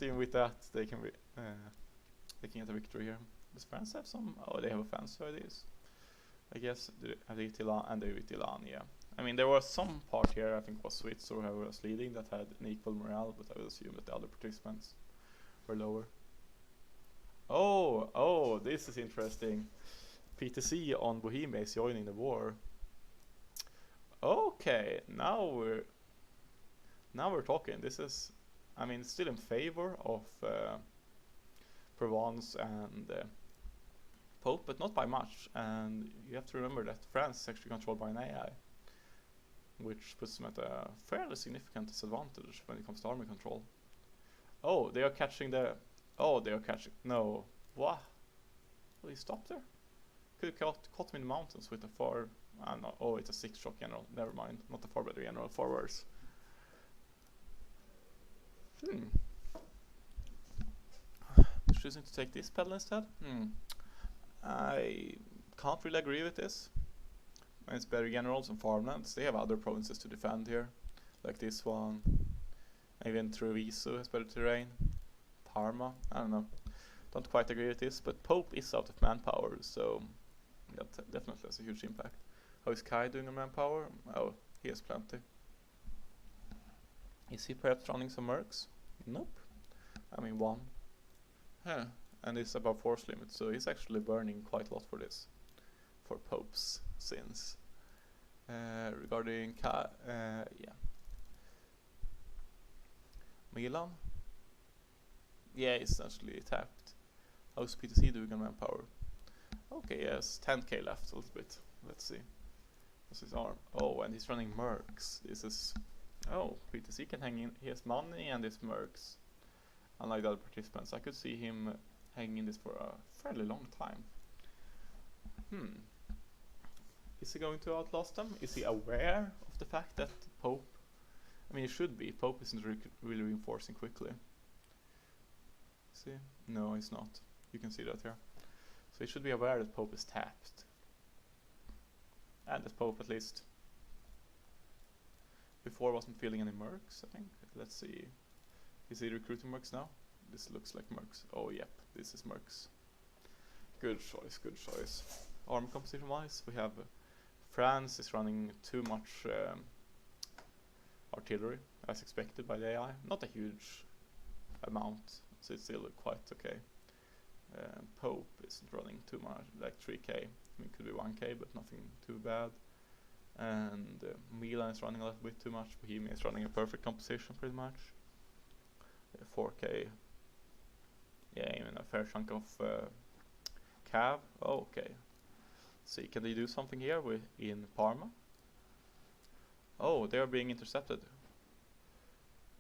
even with that they can get a victory here. Does France have some? Oh, they have a fancy ideas. I guess they have the Itilan and the Itilan, yeah. I mean, there was some part here, I think was Swiss or whoever was leading, that had an equal morale, but I would assume that the other participants were lower. Oh, this is interesting. PTC on Bohemia is joining the war. Okay, now we're talking. This is, I mean, it's still in favor of Provence and Pope, but not by much. And you have to remember that France is actually controlled by an AI, which puts them at a fairly significant disadvantage when it comes to army control. Oh, they are catching the. Oh, they are catching. No, what? Will he stop there? Could have caught him in the mountains with a far. No. Oh, it's a 6-shot general. Never mind. Not a far better general. Far worse. Choosing to take this pedal instead? I can't really agree with this. It's better generals and farmlands. They have other provinces to defend here, like this one. Even Treviso has better terrain. Parma, I don't know. Don't quite agree with this, but Pope is out of manpower, so that definitely has a huge impact. How is Kai doing on manpower? Oh, he has plenty. Is he perhaps running some mercs? Nope. I mean, 1. And it's above force limit, so he's actually burning quite a lot for this. For Pope's sins. Regarding Kai, yeah. Milan? Yeah, it's essentially tapped. How's PTC doing on manpower? Okay, yes, 10k left, a little bit. Let's see. What's his arm? Oh, and he's running mercs. This is Oh, PTC can hang in. He has money and his mercs. Unlike the other participants, I could see him hanging in this for a fairly long time. Is he going to outlast them? Is he aware of the fact that Pope... I mean, he should be. Pope isn't really reinforcing quickly. See? No, he's not. You can see that here. So he should be aware that Pope is tapped. And that Pope, at least, before wasn't feeling any mercs, I think. Let's see. Is he recruiting mercs now? This looks like mercs. Oh, yep, this is mercs. Good choice, good choice. Army composition wise, we have France is running too much artillery, as expected by the AI. Not a huge amount, so it's still quite okay. Pope isn't running too much, like 3k. I mean, could be 1k, but nothing too bad. And Milan is running a little bit too much. Bohemia is running a perfect composition, pretty much. 4k. Yeah, even a fair chunk of Cav. Oh, okay. See, can they do something here in Parma? Oh, they are being intercepted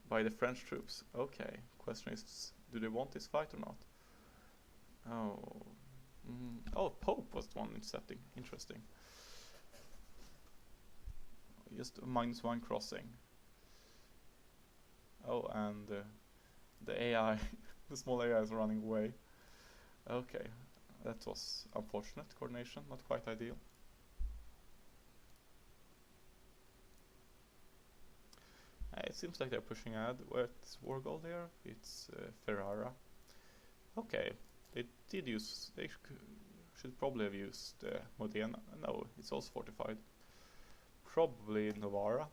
by the French troops. Okay. Question is, do they want this fight or not? Oh. Oh, Pope was the one intercepting. Interesting. Just a -1 crossing. Oh, and the AI, the small AI is running away. Okay, that was unfortunate coordination, not quite ideal. It seems like they're pushing ahead. What's war goal there? It's Ferrara. Okay, they did use. They should probably have used Modena. No, it's also fortified. Probably Novara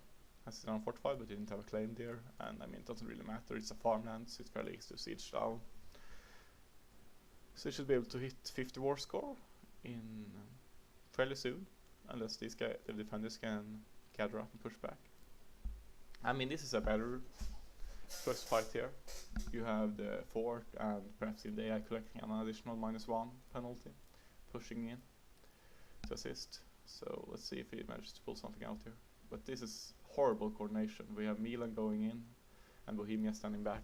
has it unfortified, but didn't have a claim there. And I mean, it doesn't really matter. It's a farmland, so it's fairly easy to siege down. So they should be able to hit 50 war score in fairly soon, unless these the defenders can gather up and push back. I mean, this is a better first fight here. You have the fort and perhaps in the AI collecting an additional -1 penalty, pushing in to assist. So let's see if he manages to pull something out here. But this is horrible coordination. We have Milan going in and Bohemia standing back.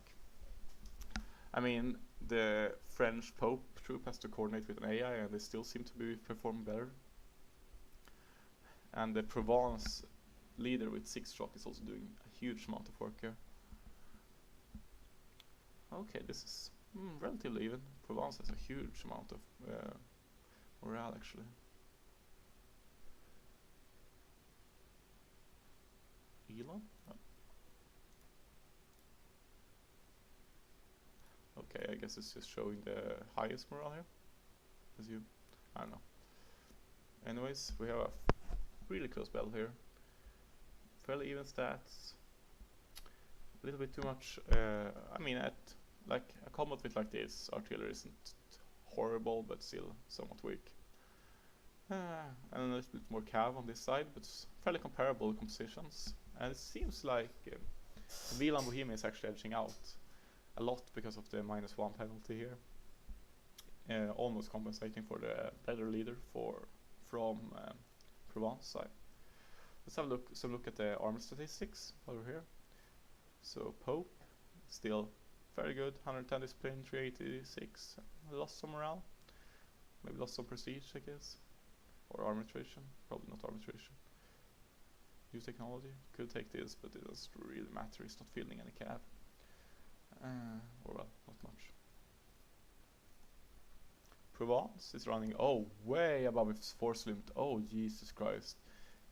I mean, the French Pope troop has to coordinate with an AI and they still seem to be performing better. And the Provence leader with 6 shock is also doing a huge amount of work here. Okay, this is relatively even. Provence has a huge amount of morale actually. Elon? Oh. Okay, I guess it's just showing the highest morale here. Assume. I don't know. Anyways, we have a really close battle here. Fairly even stats. A little bit too much. I mean, at like a combat bit like this, artillery isn't horrible, but still somewhat weak. And a little bit more cav on this side, but fairly comparable compositions. And it seems like Milan Bohemia is actually edging out a lot because of the -1 penalty here. Almost compensating for the better leader from Provence side. Let's have a look at the army statistics over here. So Pope, still very good, 110 discipline, 386. Lost some morale, maybe lost some prestige, I guess. Or arbitration, probably not arbitration. New technology, could take this, but it doesn't really matter, it's not feeling any cav. Or well, not much. Provence is running, way above its force limit. Oh, Jesus Christ.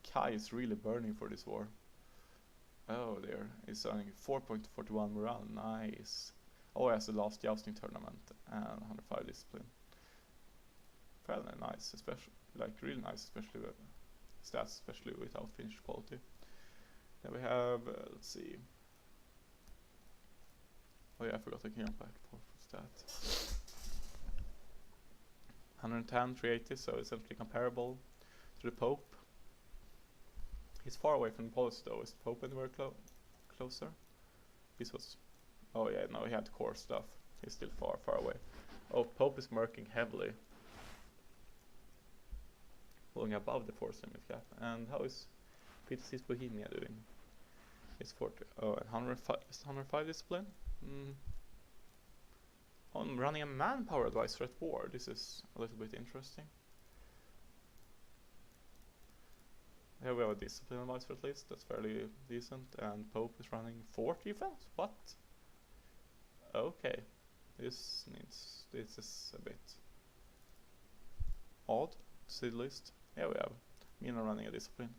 Kai is really burning for this war. Oh, there. He's running 4.41 morale, nice. Oh, he has the last jousting tournament and 105 discipline. Fairly nice, especially, like really nice, especially with stats, especially without finished quality. Then we have, let's see. Oh yeah, I forgot I can jump back for stat. 110, 380, so essentially comparable to the Pope. He's far away from the policy though. Is the Pope anywhere closer? This was... Oh yeah, no, he had core stuff. He's still far away. Oh, Pope is merking heavily. Going above the force limit cap. And how is PTC's Bohemia doing? It's 40. Oh, and 105. Is 105 discipline? Oh, I'm running a manpower advisor at war. This is a little bit interesting. Here we have a discipline advisor at least. That's fairly decent. And Pope is running 40 defense. What? Okay. This is a bit odd, to say the least. Here we have Mina running a discipline.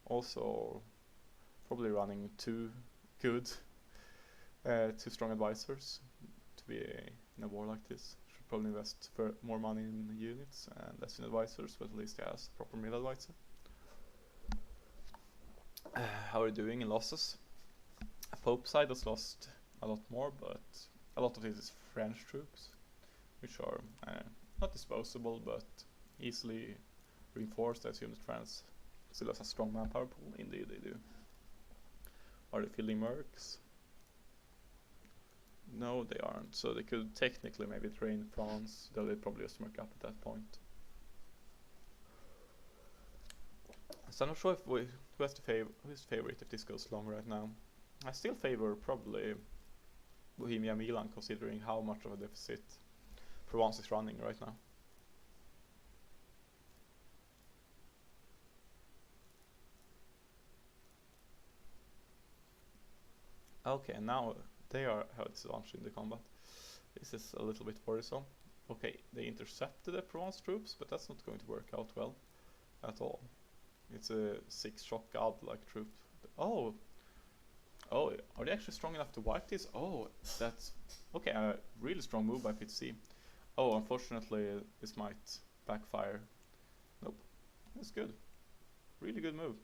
Also, probably running two strong advisors to be in a war like this. Should probably invest for more money in units and less in advisors, but at least he has a proper middle advisor. How are we doing in losses? Pope side has lost a lot more, but a lot of it is French troops, which are not disposable, but easily reinforced. I assume that France still has a strong manpower pool. Indeed they do. Are they fielding mercs? No, they aren't. So they could technically maybe train France, though they'd probably just merc up at that point. So I'm not sure if who is the favorite if this goes long right now. I still favor probably Bohemia Milan, considering how much of a deficit Provence is running right now. Okay, now they are have disadvantage in the combat. This is a little bit worrisome. Okay, they intercepted the Provence troops, but that's not going to work out well at all. It's a 6-shock god-like troop. Oh, are they actually strong enough to wipe this? Oh, that's okay. A really strong move by PTC. Oh, unfortunately, this might backfire. Nope, that's good. Really good move.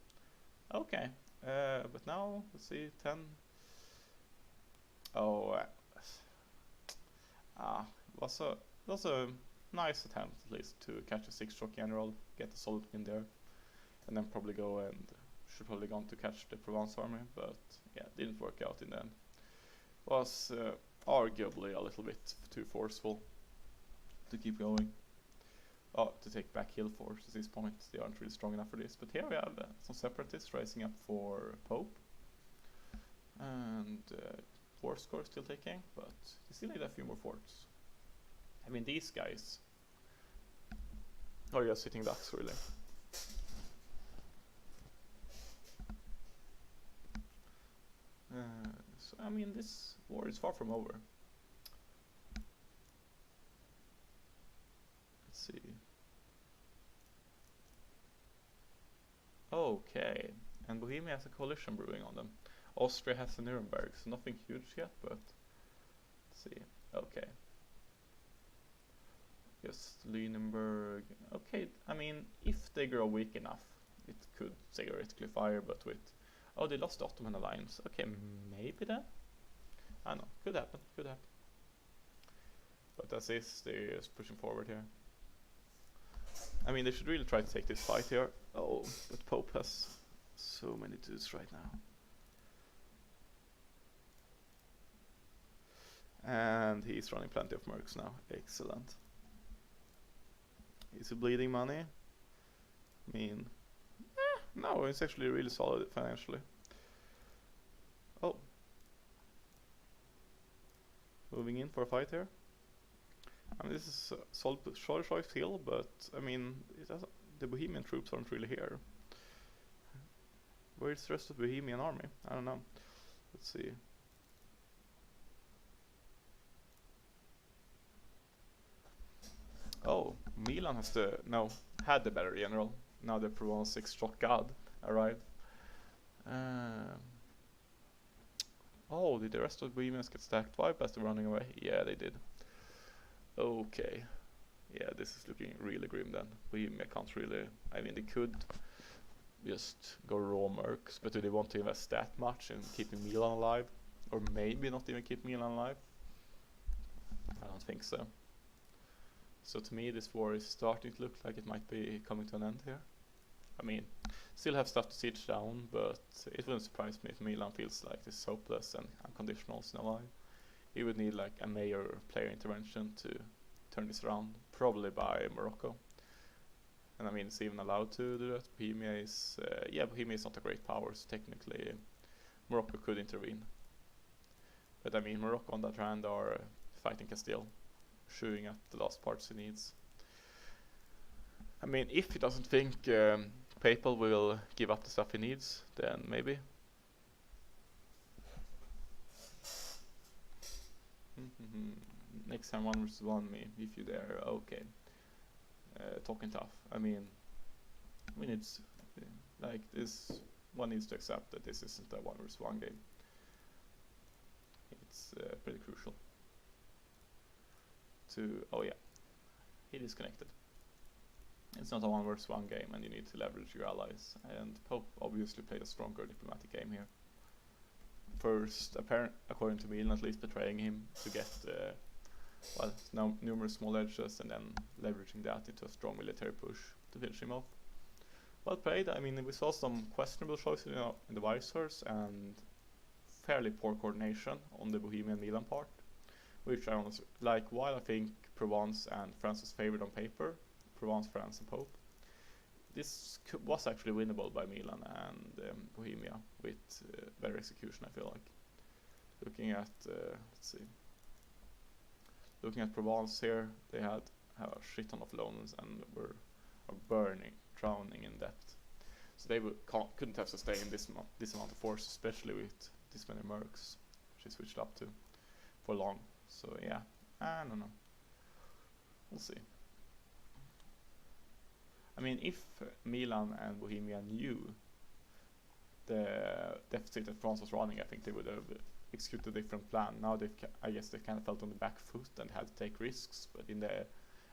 Okay, but now let's see 10. Oh, was a nice attempt at least to catch a 6-shock general, get a solid win there, and then probably go and should probably gone to catch the Provence army, but yeah, didn't work out in the end. Was arguably a little bit too forceful to keep going. Oh, to take back hill force at this point. They aren't really strong enough for this, but here we have some separatists rising up for Pope, and war score still taking, but you still need a few more forts. I mean, these guys are just sitting ducks, really. So, I mean, this war is far from over. Let's see. Okay, and Bohemia has a coalition brewing on them. Austria has the Nuremberg, so nothing huge yet, but let's see. Okay. Just Lüneburg. Okay, I mean, if they grow weak enough, it could theoretically fire, but with... Oh, they lost the Ottoman alliance. Okay, maybe then? I don't know, could happen. But as is, they're just pushing forward here. I mean, they should really try to take this fight here. Oh, but Pope has so many dudes right now. And he's running plenty of mercs now. Excellent. Is he bleeding money? I mean, no, it's actually really solid financially. Oh. Moving in for a fight here. I mean, this is a solid choice hill, but I mean, the Bohemian troops aren't really here. Where's the rest of the Bohemian army? I don't know. Let's see. Oh, Milan had the better general. Now the Provence 6-shock god arrived. Oh, did the rest of the Bohemians get stacked wipe as they're running away? Yeah, they did. Okay. Yeah, this is looking really grim then. Bohemia can't really... I mean, they could just go raw mercs, but do they want to invest that much in keeping Milan alive? Or maybe not even keep Milan alive? I don't think so. So to me, this war is starting to look like it might be coming to an end here. I mean, still have stuff to siege down, but it wouldn't surprise me if Milan feels like this hopeless and unconditional now. He would need like a major player intervention to turn this around, probably by Morocco. and I mean it's even allowed to do that. Bohemia is Bohemia is not a great power, so technically Morocco could intervene. But I mean Morocco on that hand are fighting Castile, shooing at the last parts he needs. I mean, if he doesn't think Papal will give up the stuff he needs, then maybe. Next time 1 vs 1 me, if you dare. Okay. Talking tough. I mean it's like this. One needs to accept that this isn't a 1 vs 1 game. It's pretty crucial to. Oh yeah, he disconnected. It's not a 1 vs 1 game, and you need to leverage your allies. And Pope obviously played a stronger diplomatic game here. First, according to Milan, at least betraying him to get now numerous small edges, and then leveraging that into a strong military push to finish him off. Well played. I mean, we saw some questionable choices in the Visors and fairly poor coordination on the Bohemian Milan part, which I honestly like. While I think Provence and France was favored on paper, Provence, France, and Pope, this was actually winnable by Milan and Bohemia with better execution, I feel like. Looking at looking at Provence here, they had a shit ton of loans and were drowning in debt. So they couldn't have sustained this amount of force, especially with this many mercs, which they switched up to for long. So yeah, I don't know. We'll see. I mean, if Milan and Bohemia knew the deficit that France was running, I think they would have executed a different plan. Now I guess they kind of felt on the back foot and had to take risks, but in the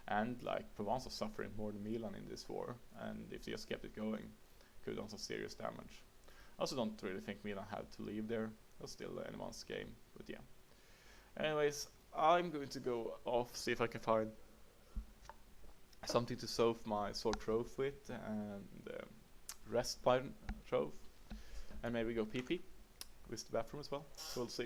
end, like, Provence was suffering more than Milan in this war, and if they just kept it going, could have done some serious damage. I also don't really think Milan had to leave there. It was still anyone's game, but yeah. Anyways, I'm going to go off, see if I can find something to solve my sore throat with, and rest my throat, and maybe go pee-pee, visit the bathroom as well, so we'll see.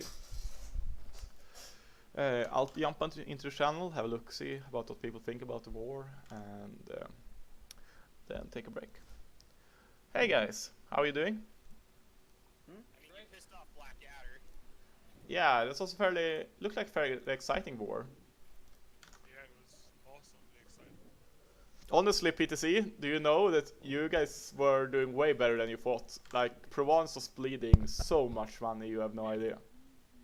I'll jump into the channel, have a look-see about what people think about the war, and then take a break. Hey guys, how are you doing? I mean, you pissed off Blackadder. Yeah, this was looked like fairly exciting war. Yeah, it was awesomely exciting. Honestly, PTC, do you know that you guys were doing way better than you thought? Like, Provence was bleeding so much money, you have no idea.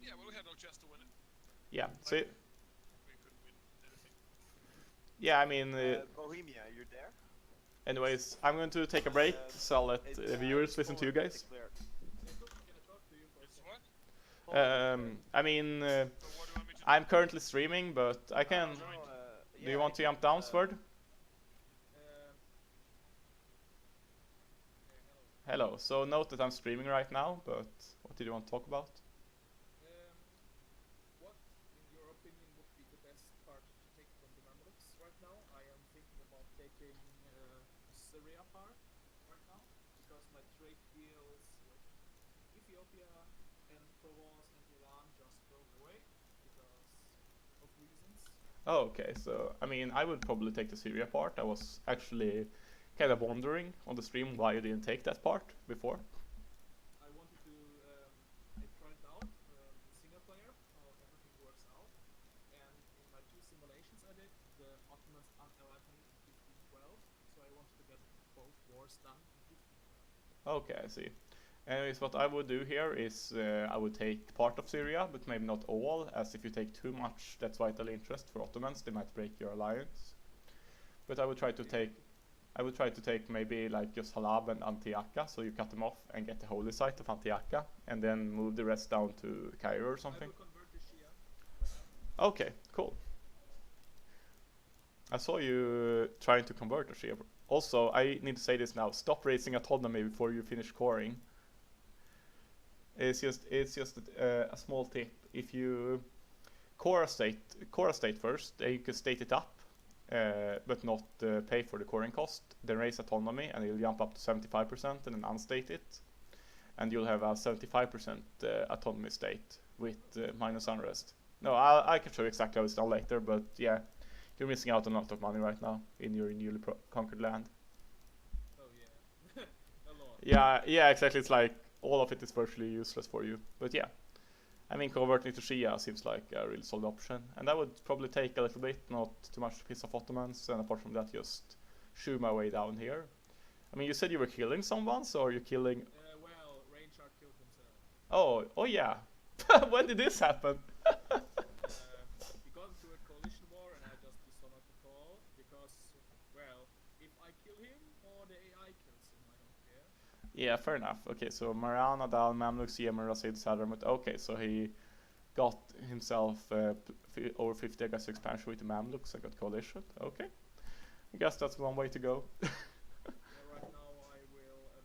Yeah, well, we had no chance to win it. Yeah, so We couldn't win anything. yeah, I mean, Bohemia, you're there? anyways, I'm going to take a break, so I'll let the viewers listen to you guys. Can I talk to you for a second? What? I mean, So what do you want me to do? I'm currently streaming, but I can. Do you want to jump downward? Hello. So note that I'm streaming right now, but what did you want to talk about? What, in your opinion, would be the best part to take from the Mamelukes right now? I am thinking about taking Syria part right now, because my trade deals with Ethiopia and Provence and Iran just broke away because of reasons. Oh, okay. So I mean, I would probably take the Syria part. I was actually kind of wondering on the stream why you didn't take that part before. I wanted to, I tried out single player, how everything works out, and in my 2 simulations I did, the Ottomans allied me in 1512, so I wanted to get both wars done in 1512. Okay, I see. Anyways, what I would do here is I would take part of Syria, but maybe not all, as if you take too much that's vital interest for Ottomans, they might break your alliance. But I would try to take maybe like just Halab and Antiochia, so you cut them off and get the holy site of Antiochia, and then move the rest down to Cairo or something. I will convert to Shia. Okay, cool. I saw you trying to convert to Shia. Also, I need to say this now, stop raising autonomy before you finish coring. It's just a small tip. If you core a state first, then you can state it up, but not pay for the coring cost. Then raise autonomy, and it'll jump up to 75%, and then unstate it, and you'll have a 75% autonomy state with minus unrest. No, I can show you exactly how it's done later, but yeah, you're missing out on a lot of money right now in your newly conquered land. Yeah, exactly. It's like all of it is virtually useless for you. But yeah, I mean, converting to Shia seems like a really solid option, and that would probably take a little bit, not too much to piss off Ottomans, and apart from that, just shoot my way down here. I mean, you said you were killing someone, so are you killing? Well, Reinhardt killed himself. Oh yeah. When did this happen? We got into a coalition war and I just dishonored the call because, well, if I kill him or the AI kills him, I don't care. Yeah, fair enough. Okay, so Mariana down, Mamluks, Yemen, Rasid, Sadramut. Okay, so he got himself over 50 aggressive expansion with the Mamluks and got coalition. Okay, I guess that's one way to go. Yeah, right now I will.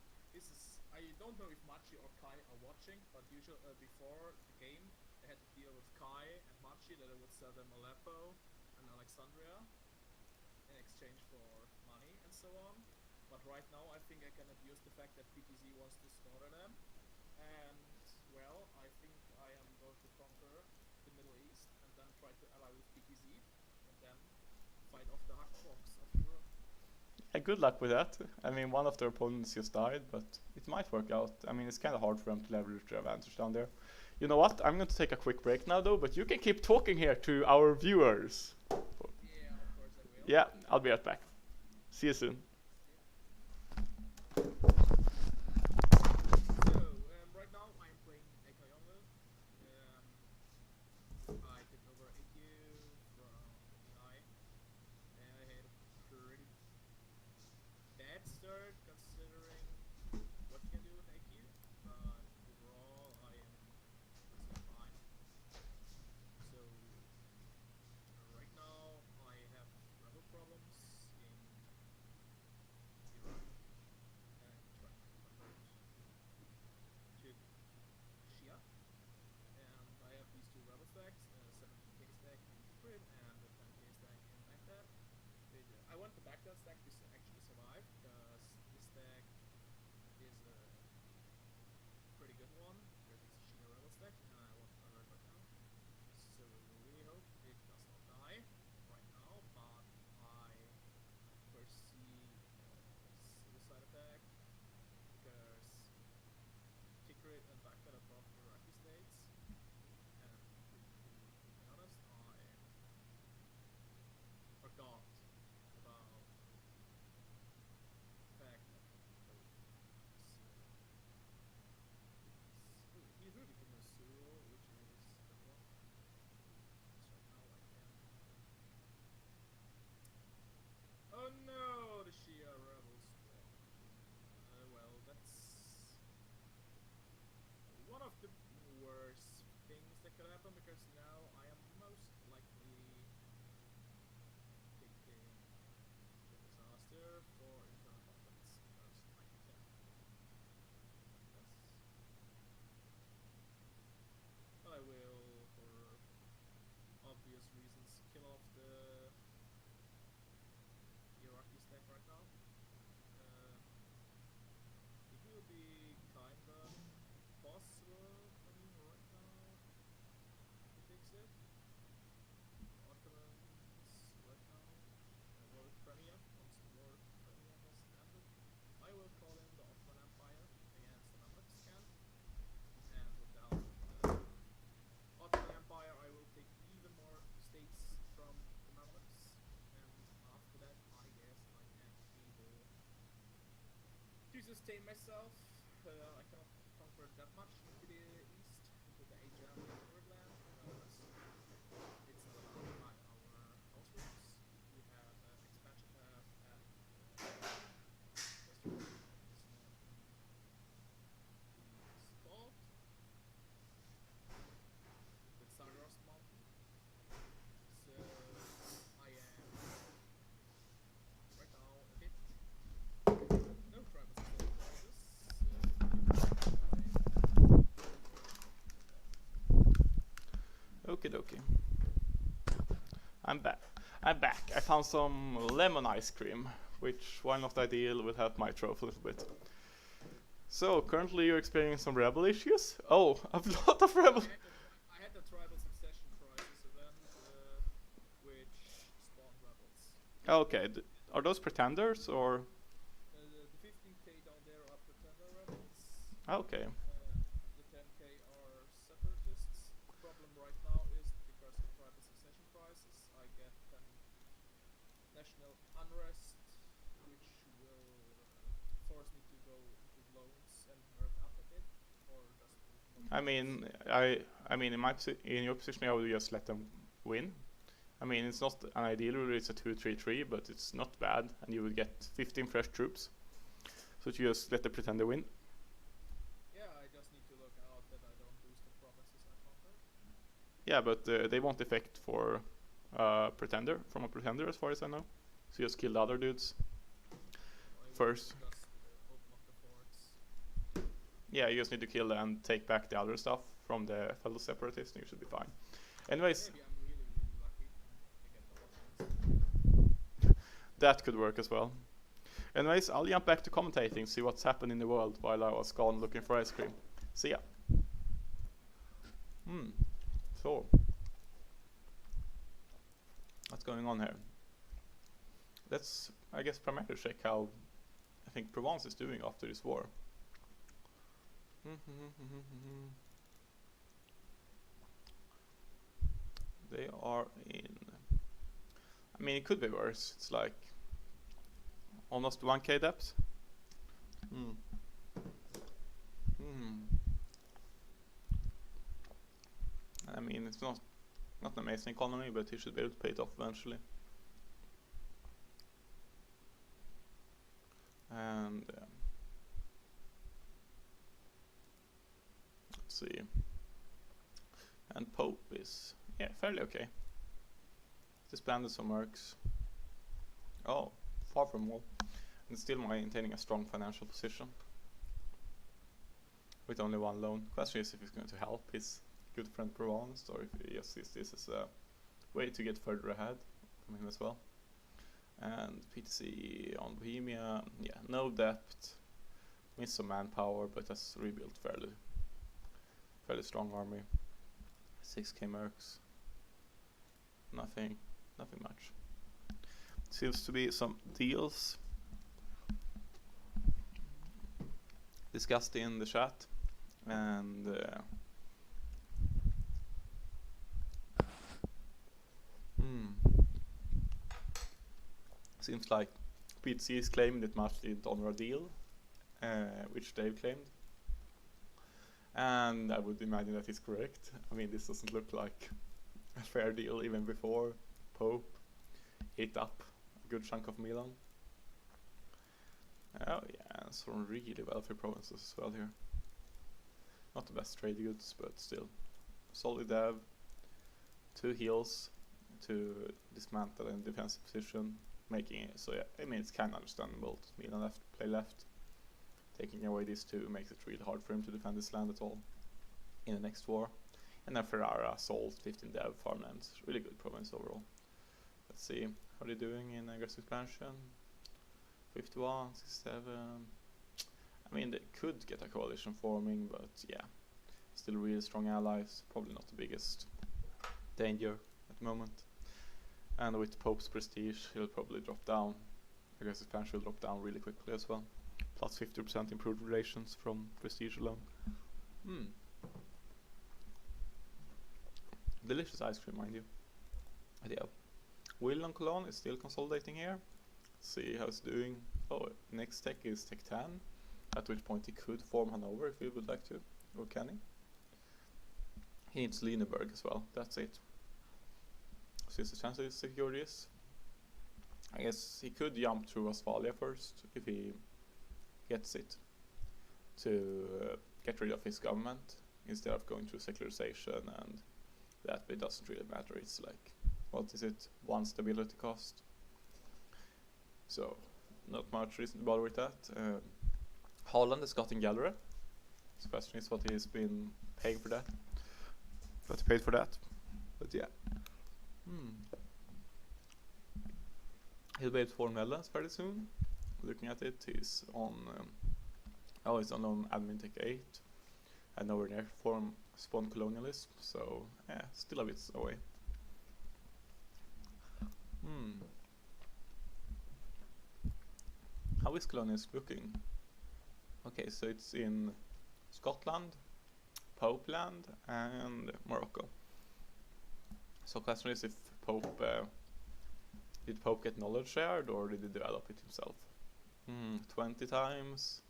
I don't know if Machi or Kai are watching, but usually before the game I had to deal with Kai and Machi that I would sell them Aleppo and Alexandria in exchange for money and so on. But right now I think I can abuse the fact that PTZ wants to slaughter them, and well, I think I am going to conquer the Middle East and then try to ally with PTZ and then fight off the Hackbox of Europe. Yeah, good luck with that. I mean, one of their opponents just died, but it might work out. I mean, it's kind of hard for them to leverage their advantage down there. You know what? I'm going to take a quick break now, though, but you can keep talking here to our viewers. Yeah, of course I will. Yeah, I'll be right back. See you soon. So, right now I'm playing Ekayongu. I took over AQ from AI, and I had a pretty bad start considering what you can do with AQ, but overall I am pretty fine. So, right now I have rebel problems in Iraq and trying to convert to Shia. And I have these two rebel stacks, 17k stack in Tikrit and a 10k stack in Baghdad. I want the Baghdad stack to actually survive because this stack is a pretty good one because it's a Shia rebel stack and I want to convert right now. So we really hope it does not die right now, but I foresee suicide attack because Tikrit and Baghdad are both Iraqi states, and to be honest, I forgot about the fact that both he's really good in Surul, which is the one. Because right now I can. Oh no, the Shia rebels won. Well, that's one of the worst things that could happen because now I am most likely taking the disaster for internal conflicts because I can defend this. But I will, for obvious reasons, kill off the Iraqi stack right now. It will be kinda possible for me right now to fix it. Ottomans right now. Well, Crimea, once more Crimea has ended. I will call in the Ottoman Empire against the Mamluks camp, and without the Ottoman Empire I will take even more states from the Mamluks, and after that I guess I am able to sustain myself. I cannot conquer that much into the east, into the Aegean land, because it's not allowed by our house rules. We have expansion path at western is not installed with Zagros Mountain. So I am right now a bit no tribal process. Okie dokie. I'm back. I found some lemon ice cream, which, while not ideal, will help my trophy a little bit. So, currently you're experiencing some rebel issues? Oh, a lot of rebel... I had the tribal succession crisis event, which spawned rebels. Okay, are those pretenders, or...? The 15k down there are pretenders, Okay. The 10k are separatists. The problem right now is because of privatization crisis, I get an national unrest, which will force me to go into loans and work up a bit, or just move I more mean, towards- I mean, in your position, I would just let them win. I mean, it's not an ideal rule. It's a 2-3-3, but it's not bad, and you will get 15 fresh troops. So you just let the pretender win. Yeah, I just need to look out that I don't lose the provinces I conquered. Yeah, but they won't affect for pretender from a pretender, as far as I know. So you just kill the other dudes. I will First. just open up the forts. Yeah, you just need to kill and take back the other stuff from the fellow separatists, and you should be fine. Anyways, Maybe I'm really, really lucky and I get the province. that could work as well. Anyways, I'll jump back to commentating, see what's happened in the world while I was gone looking for ice cream. See ya. So, what's going on here? Let's, I guess, primarily check how I think Provence is doing after this war. They are in... I mean, it could be worse. It's like almost 1k depth. I mean, it's not an amazing economy, but he should be able to pay it off eventually. And let's see. And Pope is, yeah, fairly okay. Disbanded some mercs. Oh, far from all. And still maintaining a strong financial position. With only one loan. Question is if he's going to help his good friend Provence, or if he just sees this as a way to get further ahead from him as well. And PTC on Bohemia, yeah, no debt. Missed some manpower, but has rebuilt fairly strong army. 6k mercs. Nothing much. Seems to be some deals discussed in the chat, and seems like PTC is claiming that Match didn't honor a deal, which they've claimed. And I would imagine that is correct. I mean, this doesn't look like a fair deal even before Pope ate up a good chunk of Milan. Oh yeah, and some really wealthy provinces as well here. Not the best trade goods, but still. Solid dev, 2 heals to dismantle in defensive position, making it so, yeah, I mean, it's kind of understandable. Milan play left. Taking away these 2 makes it really hard for him to defend this land at all in the next war. And then Ferrara, Salt, 15 dev, farmlands. Really good province overall. Let's see, how are they doing in aggressive expansion? 51, 67. I mean, they could get a coalition forming, but yeah, still really strong allies. Probably not the biggest danger at the moment. And with Pope's prestige, he'll probably drop down. Aggressive expansion will drop down really quickly as well. Plus 50% improved relations from prestige alone. Delicious ice cream, mind you. But yeah, Will on Cologne is still consolidating here. See how it's doing. Oh, next tech is tech 10, at which point he could form Hanover if he would like to, or can he? He needs Lüneburg as well, that's it. So his chance to secure this. I guess he could jump through Westphalia first, if he gets it, to get rid of his government, instead of going through secularization, and that bit doesn't really matter. It's like, what is it, 1 stability cost. So, not much reason to bother with that. Holland has gotten Gallery. The question is what he's been paying for that. What he paid for that. But yeah. He'll be able to form Netherlands fairly soon. Looking at it, he's on he's on admin tech 8 and nowhere near form spawn colonialism, so yeah, still a bit away. How is colonialism looking? Okay, so it's in Scotland, Popeland, and Morocco. So question is if did Pope get knowledge shared or did he develop it himself? 20 times.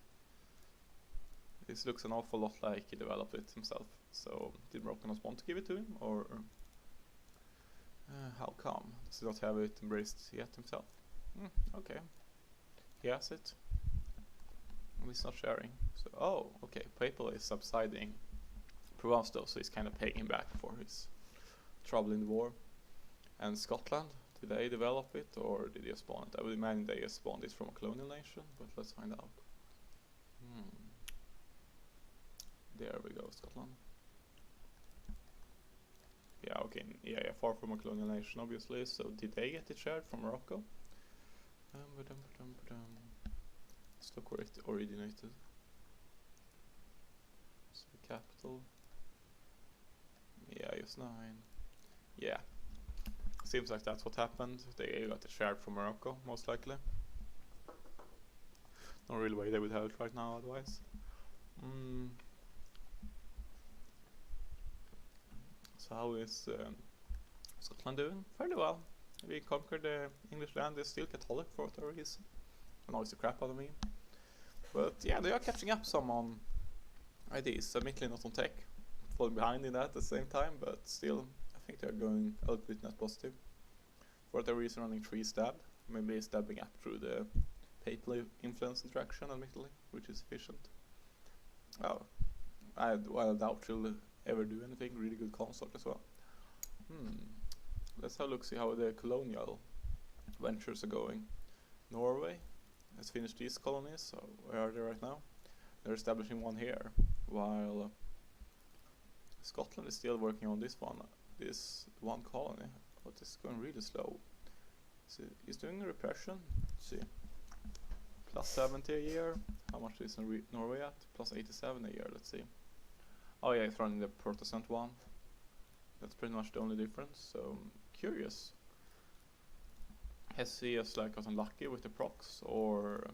This looks an awful lot like he developed it himself. So did Morocco not want to give it to him, or how come? Does he not have it embraced yet himself? Okay. He has it. And he's not sharing. So, oh, okay. Papal is subsiding Provence though, so he's kind of paying him back for his trouble in the war. And Scotland, did they develop it or did they spawn it? I would imagine they spawned it from a colonial nation, but let's find out. There we go, Scotland. Yeah, okay, yeah, far from a colonial nation, obviously. So did they get it shared from Morocco? Let's look where it originated. So the capital. Yeah, just 9. Yeah. Seems like that's what happened. They got it shared from Morocco, most likely. No real way they would have it right now, otherwise. So how is Scotland doing? Fairly well. We conquered the English land. They're still Catholic for whatever reason. Annoys the crap out of me. But yeah, they are catching up some on ideas. Admittedly not on tech. Falling behind in that at the same time, but still, I think they're going a little bit net positive. For whatever reason, running 3 stab. Maybe stabbing up through the papal influence interaction, admittedly, which is efficient. Oh, I doubt she'll ever do anything. Really good consort as well. Let's have a look, see how the colonial ventures are going. Norway has finished these colonies, so where are they right now? They're establishing one here, while Scotland is still working on this one colony, but it's going really slow. So he's doing a repression. Let's see. Plus 70 a year. How much is Norway at? Plus 87 a year, let's see. Oh yeah, he's running the Protestant one. That's pretty much the only difference, so curious. Has he just like gotten lucky with the procs or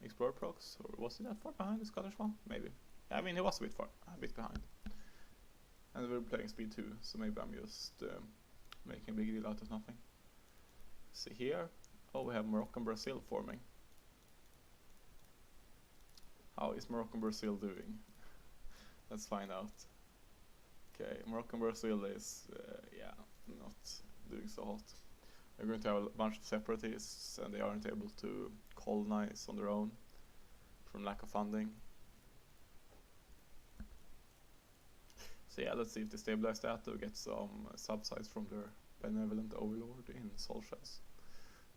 Explorer procs, or was he that far behind the Scottish one? Maybe. Yeah, I mean he was a bit behind. And we're playing speed 2, so maybe I'm just making a big deal out of nothing. See here. Oh, we have Morocco and Brazil forming. How is Morocco and Brazil doing? Let's find out. Okay, Morocco and Brazil is, yeah, not doing so hot. They're going to have a bunch of separatists, and they aren't able to colonize on their own from lack of funding. So yeah, let's see if they stabilize that or get some subsides from their benevolent overlord in Solskjaers.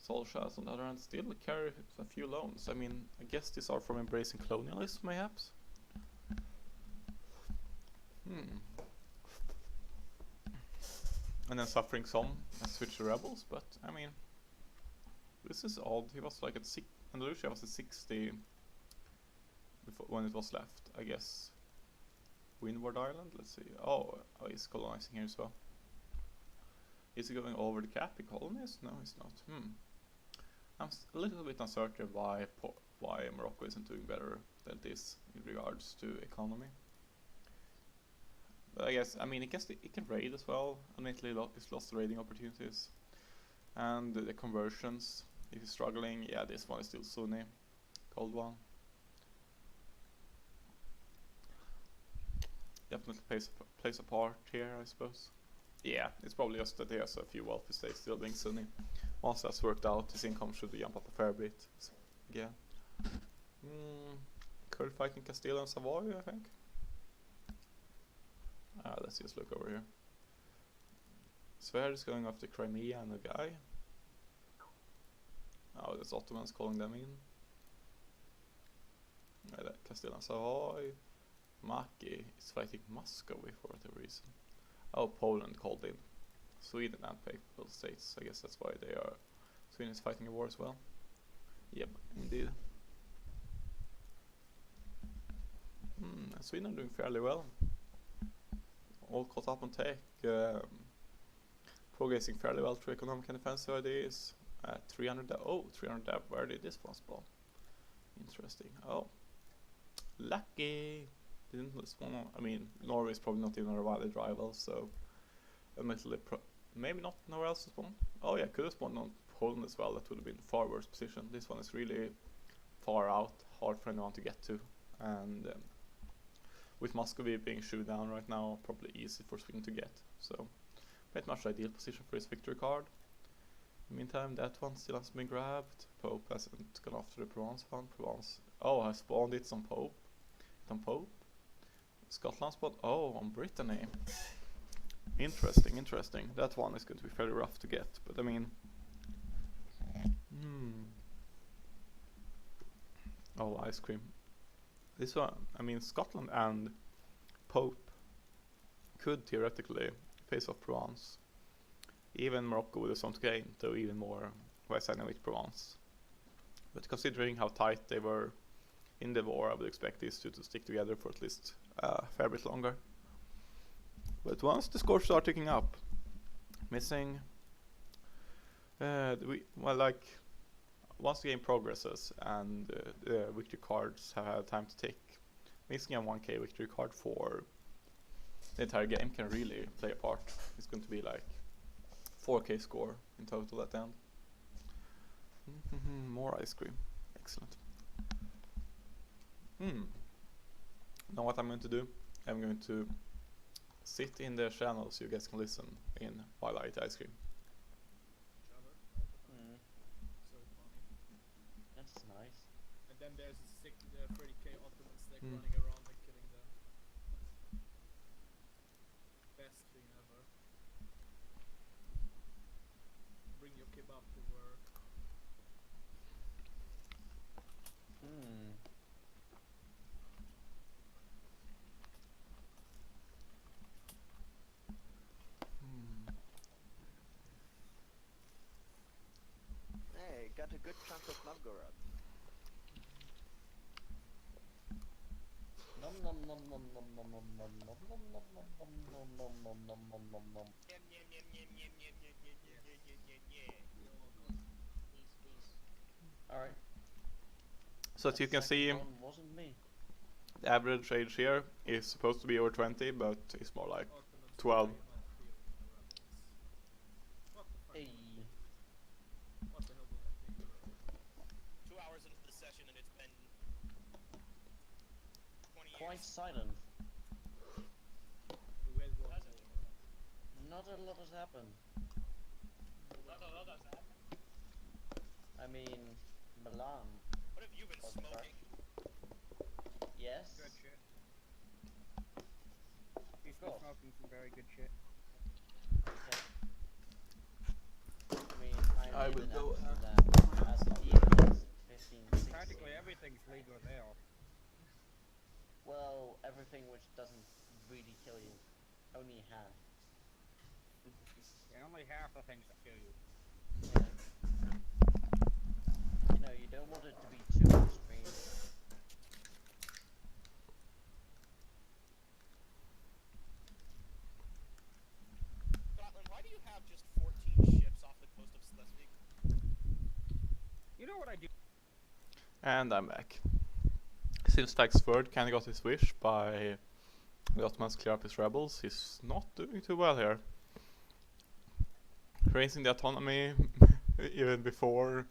Solskjaers, on the other hand, still carry a few loans. I mean, I guess these are from embracing colonialism, mayhaps? And then suffering some and switch to rebels, but I mean, this is odd. He was like at Andalusia was at 60 before, when it was left, I guess. Windward Island, let's see. Oh, he's colonizing here as well. Is he going over the cap in colonies? No, he's not. I'm a little bit uncertain why Morocco isn't doing better than this in regards to economy. But I guess, I mean, it can raid as well. Admittedly, it's lost raiding opportunities. And the conversions, if you're struggling, yeah, this one is still Sunni. Cold one. Definitely plays a part here, I suppose. Yeah, it's probably just that he has a few wealthy states still being Sunni. Once that's worked out, his income should jump up a fair bit. So, yeah. Current fighting Castile and Savoy, I think. Let's just look over here. Sverige is going after Crimea and a guy. Oh, that's Ottomans calling them in. Castile and Savoy. Maki is fighting Muscovy for whatever reason. Oh, Poland called in. Sweden and Papal States. I guess that's why they are. Sweden is fighting a war as well. Yep, indeed. Sweden are doing fairly well. All caught up on tech. Progressing fairly well through economic and defensive ideas. 300 dev. Where did this one spawn? Interesting. Oh, lucky. didn't spawn on. I mean, Norway is probably not even a valid rival, so admittedly, maybe not nowhere else to spawn. Oh yeah, could have spawned on Poland as well. That would have been far worse position. This one is really far out, hard for anyone to get to, and with Muscovy being shoot down right now, probably easy for Sweden to get. So, pretty much ideal position for his victory card. In the meantime, that one still hasn't been grabbed. Pope hasn't gone after the Provence one. Provence. Oh, I spawned it on Pope. Scotland spawned. Oh, on Brittany. Interesting, interesting. That one is going to be fairly rough to get, but I mean. Oh, ice cream. This one, I mean, Scotland and Pope could theoretically face off Provence. Even Morocco with a song to gain, though even more West Side with Provence. But considering how tight they were in the war, I would expect these two to stick together for at least a fair bit longer. But once the scores start ticking up, missing, once the game progresses and the victory cards have had time to tick, missing a 1k victory card for the entire game can really play a part. It's going to be like 4k score in total at the end. More ice cream. Excellent. Now what I'm going to do, I'm going to sit in the channel so you guys can listen in while I eat ice cream. Jabber, so funny. That's nice. And then there's a sick 30k Ottoman stack Mm. running around and killing them. Best thing ever. Bring your kebab to work. Hey, got a good chunk of Novgorod. Nom nom nom nom nom nom nom nom nom nom nom nom nom nom nom nom nom nom nom nom. Alright. So as you can see, Wasn't me. the average age here is supposed to be over 20, but it's more like Ottomans 12. are not feeling the rebels. What the fuck? Hey. What the hell do I think? 2 hours into the session and it's been 20 years. Quite silent. We had one Hasn't. war. Not a lot has happened. Not a lot has happened. I mean, Milan. What have you been Or smoking? Yes. Good shit. He's Of been course. smoking some very good shit. Okay. I mean, I I'm will in go Amsterdam as even as 15, 16. Practically everything's legal there. Well, everything which doesn't really kill you. Only half. And only half the things that kill you. Yeah. You know, you don't want it to be too extreme. Scotland, why do you have just 14 ships off the coast of Schleswig? You know what I do? And I'm back. Since Taxford kinda got his wish by the Ottomans clear up his rebels, he's not doing too well here. Raising the autonomy even before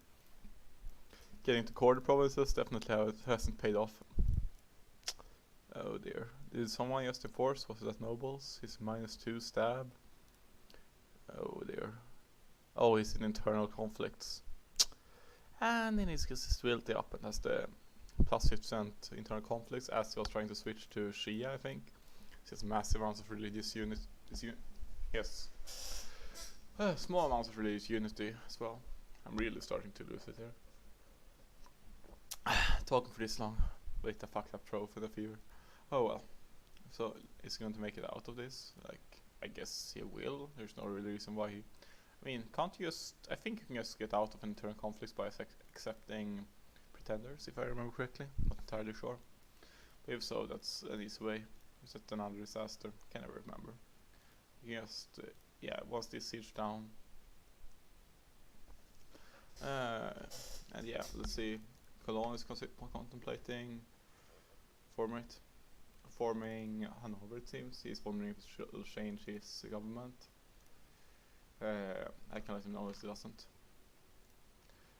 getting to core the provinces definitely hasn't paid off. Oh dear. Did someone just enforce? Was it that nobles? He's -2 stab. Oh dear. Oh, he's in internal conflicts. And he needs to get his stability up and has the plus 50% internal conflicts as he was trying to switch to Shia, I think. He has massive amounts of religious unity. Yes. Small amounts of religious unity as well. I'm really starting to lose it here. Talking for this long. Wait, a fucked up throat for the fever. Oh well. So, is he going to make it out of this? Like, I guess he will. There's no real reason why he... I mean, can't you just... I think you can just get out of internal conflicts by accepting pretenders, if I remember correctly. Not entirely sure. But if so, that's an easy way. Is that another disaster? Can never remember. You can just... yeah, once this siege down. And yeah, let's see. Cologne is contemplating forming Hanover, it seems. He's wondering if he should change his government. I can let him know if he doesn't.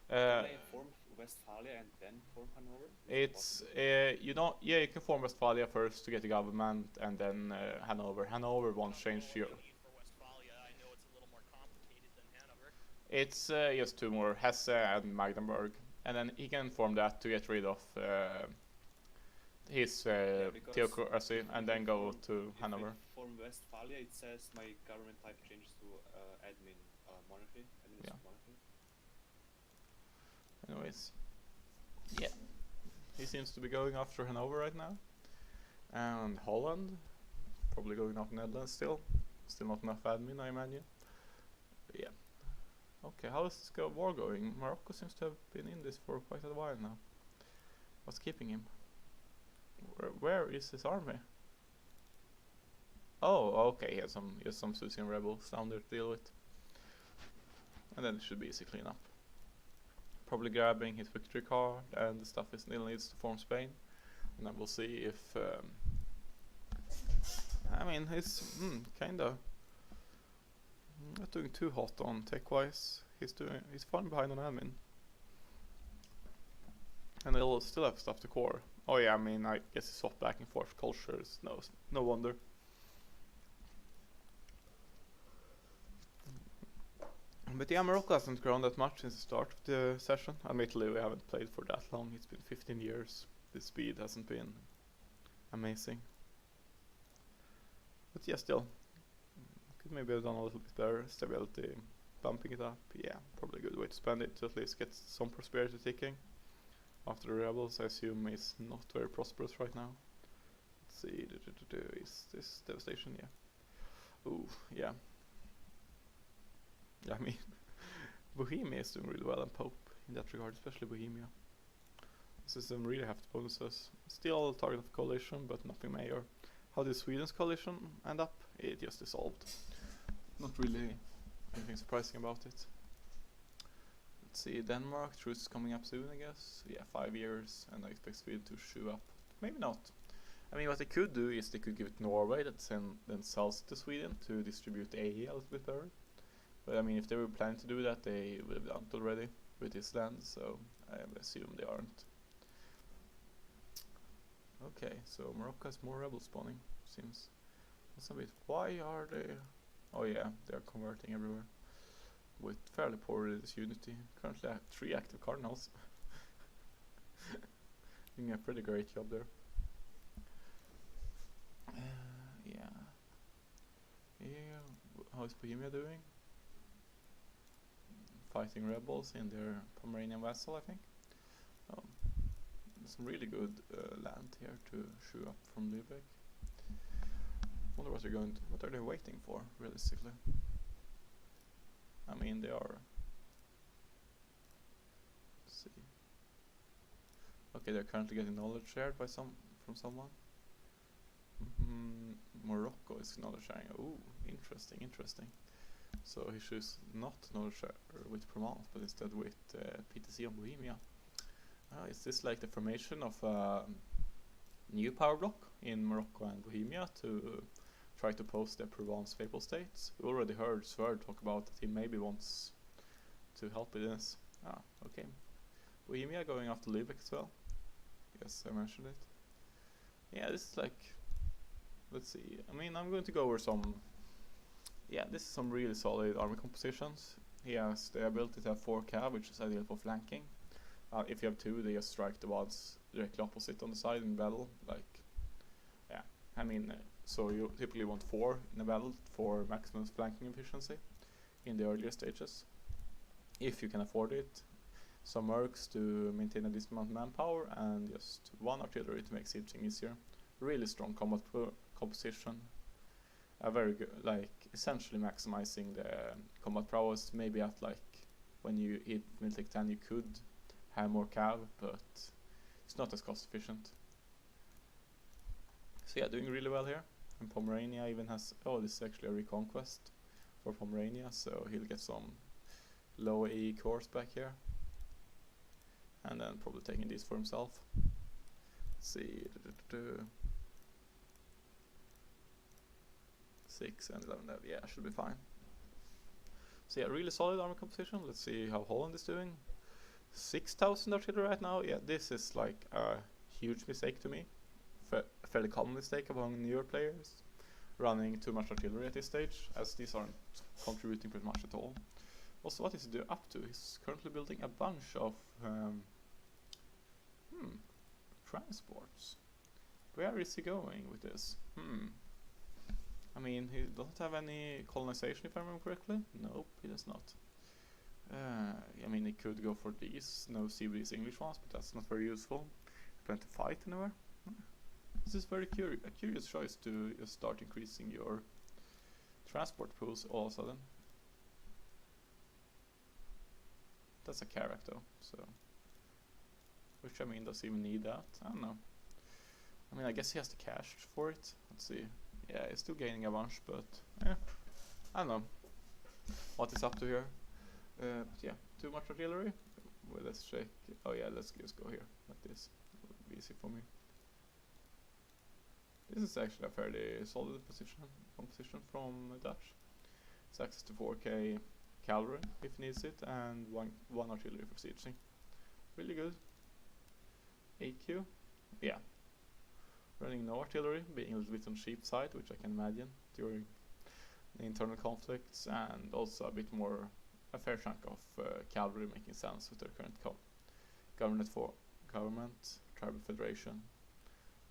Can they form Westphalia and then form Hanover? It's you don't. Yeah, you can form Westphalia first to get the government, and then Hanover. Hanover won't change you. For Westphalia, I know it's a little more complicated than Hanover. It's just two more, Hesse and Magdeburg, and then he can form that to get rid of his because theocracy, and then go to if Hanover. If form Westphalia, it says my government type changes to admin monarchy. Yeah. Monarchy. Anyways, yeah, he seems to be going after Hanover right now, and Holland probably going after Netherlands still. Still not enough admin, I imagine. But yeah. Okay, how is this war going? Morocco seems to have been in this for quite a while now. What's keeping him? Where is his army? Oh, okay, he has some Susian rebels down there to deal with. And then it should be easy clean up. Probably grabbing his victory card, and the stuff he still needs to form Spain. And then we'll see if... I mean, he's kinda... not doing too hot on tech-wise. He's fun behind on admin. And he'll still have stuff to core. Oh yeah, I mean, I guess he swapped back and forth cultures. No wonder. But yeah, Morocco hasn't grown that much since the start of the session. Admittedly, we haven't played for that long. It's been 15 years. The speed hasn't been amazing. But yeah, still. Could maybe have done a little bit better. Stability, bumping it up. Yeah, probably a good way to spend it to at least get some prosperity ticking. After the rebels, I assume is not very prosperous right now. Let's see, is this devastation? Yeah. Ooh, yeah. I mean, Bohemia is doing really well, and Pope in that regard, especially Bohemia. This is some really hefty bonuses. Still target of coalition, but nothing major. How did Sweden's coalition end up? It just dissolved. Not really anything surprising about it. Let's see, Denmark, truce is coming up soon, I guess. Yeah, 5 years, and I expect Sweden to shoe up. Maybe not. I mean, what they could do is they could give it Norway, that then sells it to Sweden to distribute AE a little bit better. But I mean, if they were planning to do that, they would have done it already with this land, so I assume they aren't. Okay, so Morocco has more rebel spawning, seems. That's a bit. Why are they? Oh yeah, they're converting everywhere. With fairly poor religious unity. Currently I have 3 active cardinals. Doing a pretty great job there. Yeah. How is Bohemia doing? Fighting rebels in their Pomeranian vassal, I think. Some really good land here to shoot up from Lübeck. Wonder what are they waiting for, realistically? I mean, they are. Let's see. Okay, they're currently getting knowledge shared by from someone. Morocco is knowledge sharing. Ooh, interesting. So he chooses not knowledge share with Provence, but instead with PTC on Bohemia. Is this like the formation of a new power block in Morocco and Bohemia to try to post their Provence Papal States? We already heard Sverd talk about that he maybe wants to help with this. Okay. Bohemia going after Lübeck as well. Yes, I mentioned it. Yeah, this is like... Let's see. I mean, I'm going to go over some... Yeah, this is some really solid army compositions. He has the ability to have 4 cav, which is ideal for flanking. If you have 2, they just strike the ones directly opposite on the side in battle. Like, yeah, I mean, so you typically want 4 in a battle for maximum flanking efficiency in the earlier stages, if you can afford it. Some mercs to maintain a decent amount of manpower, and just 1 artillery to make sieging easier. Really strong combat composition. A very good, like, essentially maximizing the combat prowess. Maybe at like when you hit Militech 10, you could have more cav, but it's not as cost efficient. So yeah, doing really well here. And Pomerania even has, oh, this is actually a reconquest for Pomerania, so he'll get some low AE cores back here. And then probably taking these for himself. Let's see. 6 and 11 level. Yeah, should be fine. So yeah, really solid army composition. Let's see how Holland is doing. 6,000 artillery right now. Yeah, this is like a huge mistake to me. A fairly common mistake among newer players. Running too much artillery at this stage, as these aren't contributing pretty much at all. Also, what is he up to? He's currently building a bunch of transports. Where is he going with this? I mean, he doesn't have any colonization, if I remember correctly. Nope, he does not. I mean, he could go for these, no CBD's English ones, but that's not very useful. Plan to fight anywhere? This is very a curious choice to just start increasing your transport pools all of a sudden. That's a carrack though, so. Which, I mean, does he even need that? I don't know. I mean, I guess he has the cash for it. Let's see. Yeah, he's still gaining a bunch, but yeah, I don't know what is up to here. But yeah, too much artillery. Well, let's check. Oh yeah, let's just go here like this. It would be easy for me. This is actually a fairly solid composition from Dutch. It's access to 4k cavalry if needs it, and one artillery for sieging. Really good. AQ, yeah. Running no artillery, being a little bit on cheap side, which I can imagine during the internal conflicts, and also a bit more, a fair chunk of cavalry making sense with their current government, tribal federation,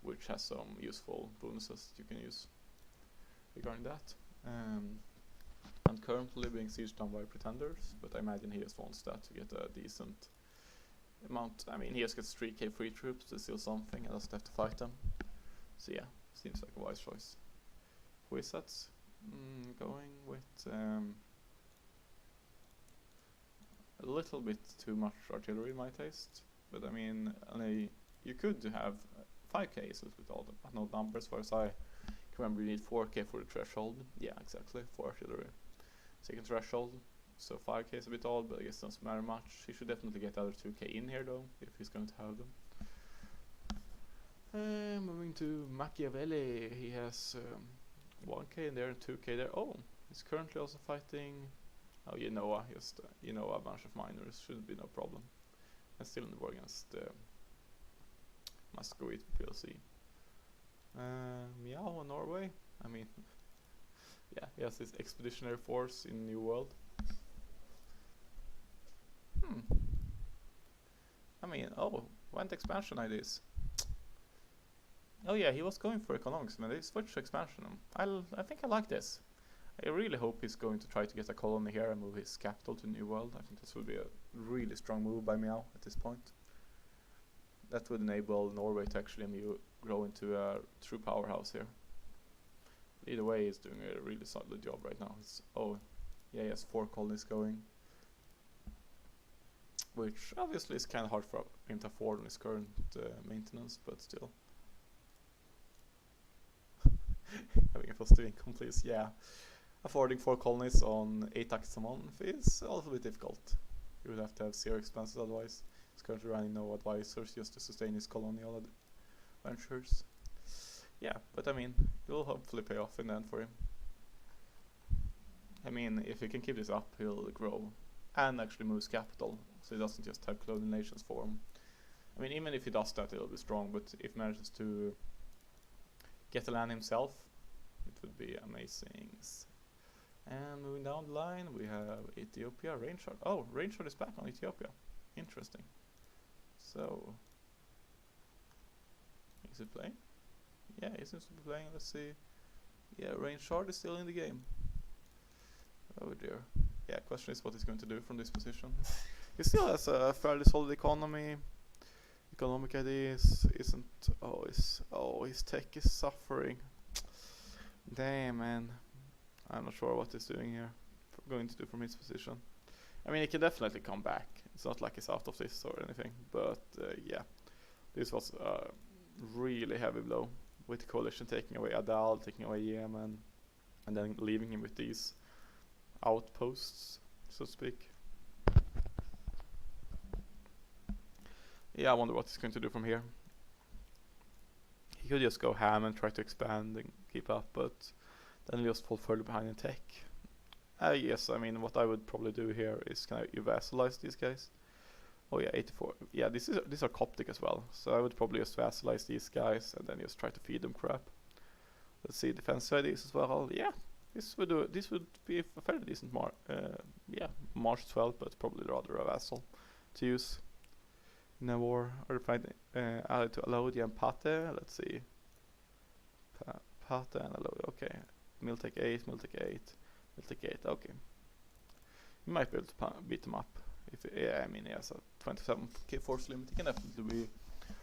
which has some useful bonuses that you can use regarding that. I'm currently being sieged down by pretenders, but I imagine he just wants that to get a decent amount. I mean, he just gets 3k free troops to steal something and doesn't have to fight them. So yeah, seems like a wise choice. Who is that? Going with a little bit too much artillery in my taste, but I mean, you could have 5k is a little bit odd numbers, for as I can remember you need 4k for the threshold. Yeah, exactly, 4 artillery. Second threshold, so 5k is a bit odd, but I guess it doesn't matter much. He should definitely get the other 2k in here though, if he's going to have them. Moving to Machiavelli, he has 1k in there and 2k there. Oh, he's currently also fighting, oh, Genoa, just a bunch of miners, should be no problem. And still in the war against Muscovite PLC. Meow, Norway, I mean, yeah, he has this expeditionary force in New World. I mean, oh, went expansion ideas. Oh yeah, he was going for economics, man. They switched to expansion. I think I like this. I really hope he's going to try to get a colony here and move his capital to New World. I think this would be a really strong move by Meow at this point. That would enable Norway to actually grow into a true powerhouse here. Either way, he's doing a really solid job right now. Oh, yeah, he has 4 colonies going, which obviously is kind of hard for him to afford on his current maintenance, but still. Having a positive income, please. Yeah, affording 4 colonies on 8 taxes a month is a little bit difficult. You would have to have 0 expenses otherwise. He's currently running no advisors just to sustain his colonial ventures. Yeah, but I mean, it will hopefully pay off in the end for him. I mean, if he can keep this up, he'll grow and actually move his capital, so he doesn't just have colonial nations form. I mean, even if he does that, it'll be strong, but if he manages to get the land himself, it would be amazing. And moving down the line, we have Ethiopia, Rainshard. Oh, Rainshard is back on Ethiopia. Interesting. So, is it playing? Yeah, he seems to be playing. Let's see. Yeah, Rainshard is still in the game. Oh dear. Yeah, question is what he's going to do from this position. He still has a fairly solid economy. Economic ideas isn't. His tech is suffering. Damn, man. I'm not sure what he's doing here. Going to do from his position. I mean, he can definitely come back. It's not like he's out of this or anything. But yeah, this was a really heavy blow with the coalition taking away Adal, taking away Yemen, and then leaving him with these outposts, so to speak. Yeah, I wonder what he's going to do from here. He could just go ham and try to expand and keep up, but then just fall further behind in tech. Yes, I mean what I would probably do here is kind of vassalize these guys. Oh yeah, 84. Yeah, these are Coptic as well, so I would probably just vassalize these guys and then just try to feed them crap. Let's see defensive ideas as well. Yeah, this would be a fairly decent March 12, but probably rather a vassal to use in a war. Or find allied to Alodia and Pate. Let's see. Pate and Alodia. Okay, Miltech 8, Miltech 8, Miltech 8. Okay, you might be able to beat them up. If I mean he has a 27k force limit, he can definitely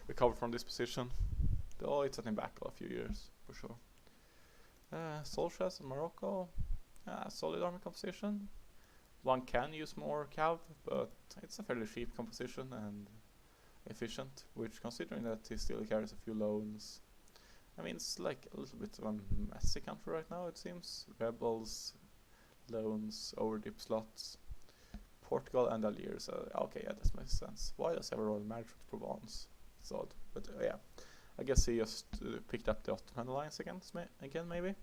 recover from this position. Though it's setting back a few years for sure. Soldiers in Morocco, solid army composition. One can use more cav, but it's a fairly cheap composition and efficient, which considering that he still carries a few loans. I mean it's like a little bit of a messy country right now it seems. Rebels, loans, overdip slots. Portugal and Algiers. Okay, yeah, that makes sense. Why does he have a royal marriage with Provence? It's odd, but yeah. I guess he just picked up the Ottoman alliance again, maybe.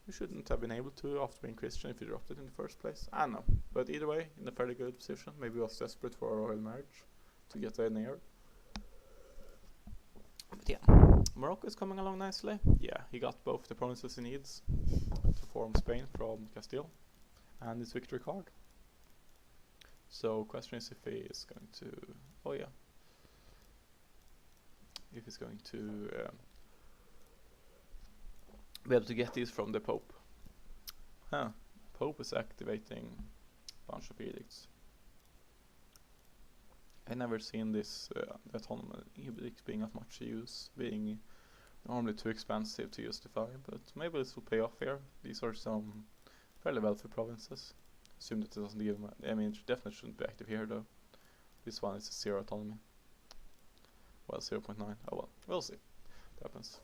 You shouldn't have been able to after being Christian if you dropped it in the first place. I don't know. But either way, in a fairly good position. Maybe he was desperate for a royal marriage to get an heir. But yeah, Morocco is coming along nicely. Yeah, he got both the provinces he needs to form Spain from Castile and his victory card. So question is if he is going to, if he's going to be able to get these from the Pope. Pope is activating a bunch of edicts. I never seen this the autonomous edicts being of much use, being normally too expensive to justify, but maybe this will pay off here. These are some fairly wealthy provinces. Assume that it doesn't give them. I mean, it definitely shouldn't be active here though. This one is a 0 autonomy. Well, 0.9. Oh well, we'll see. What happens.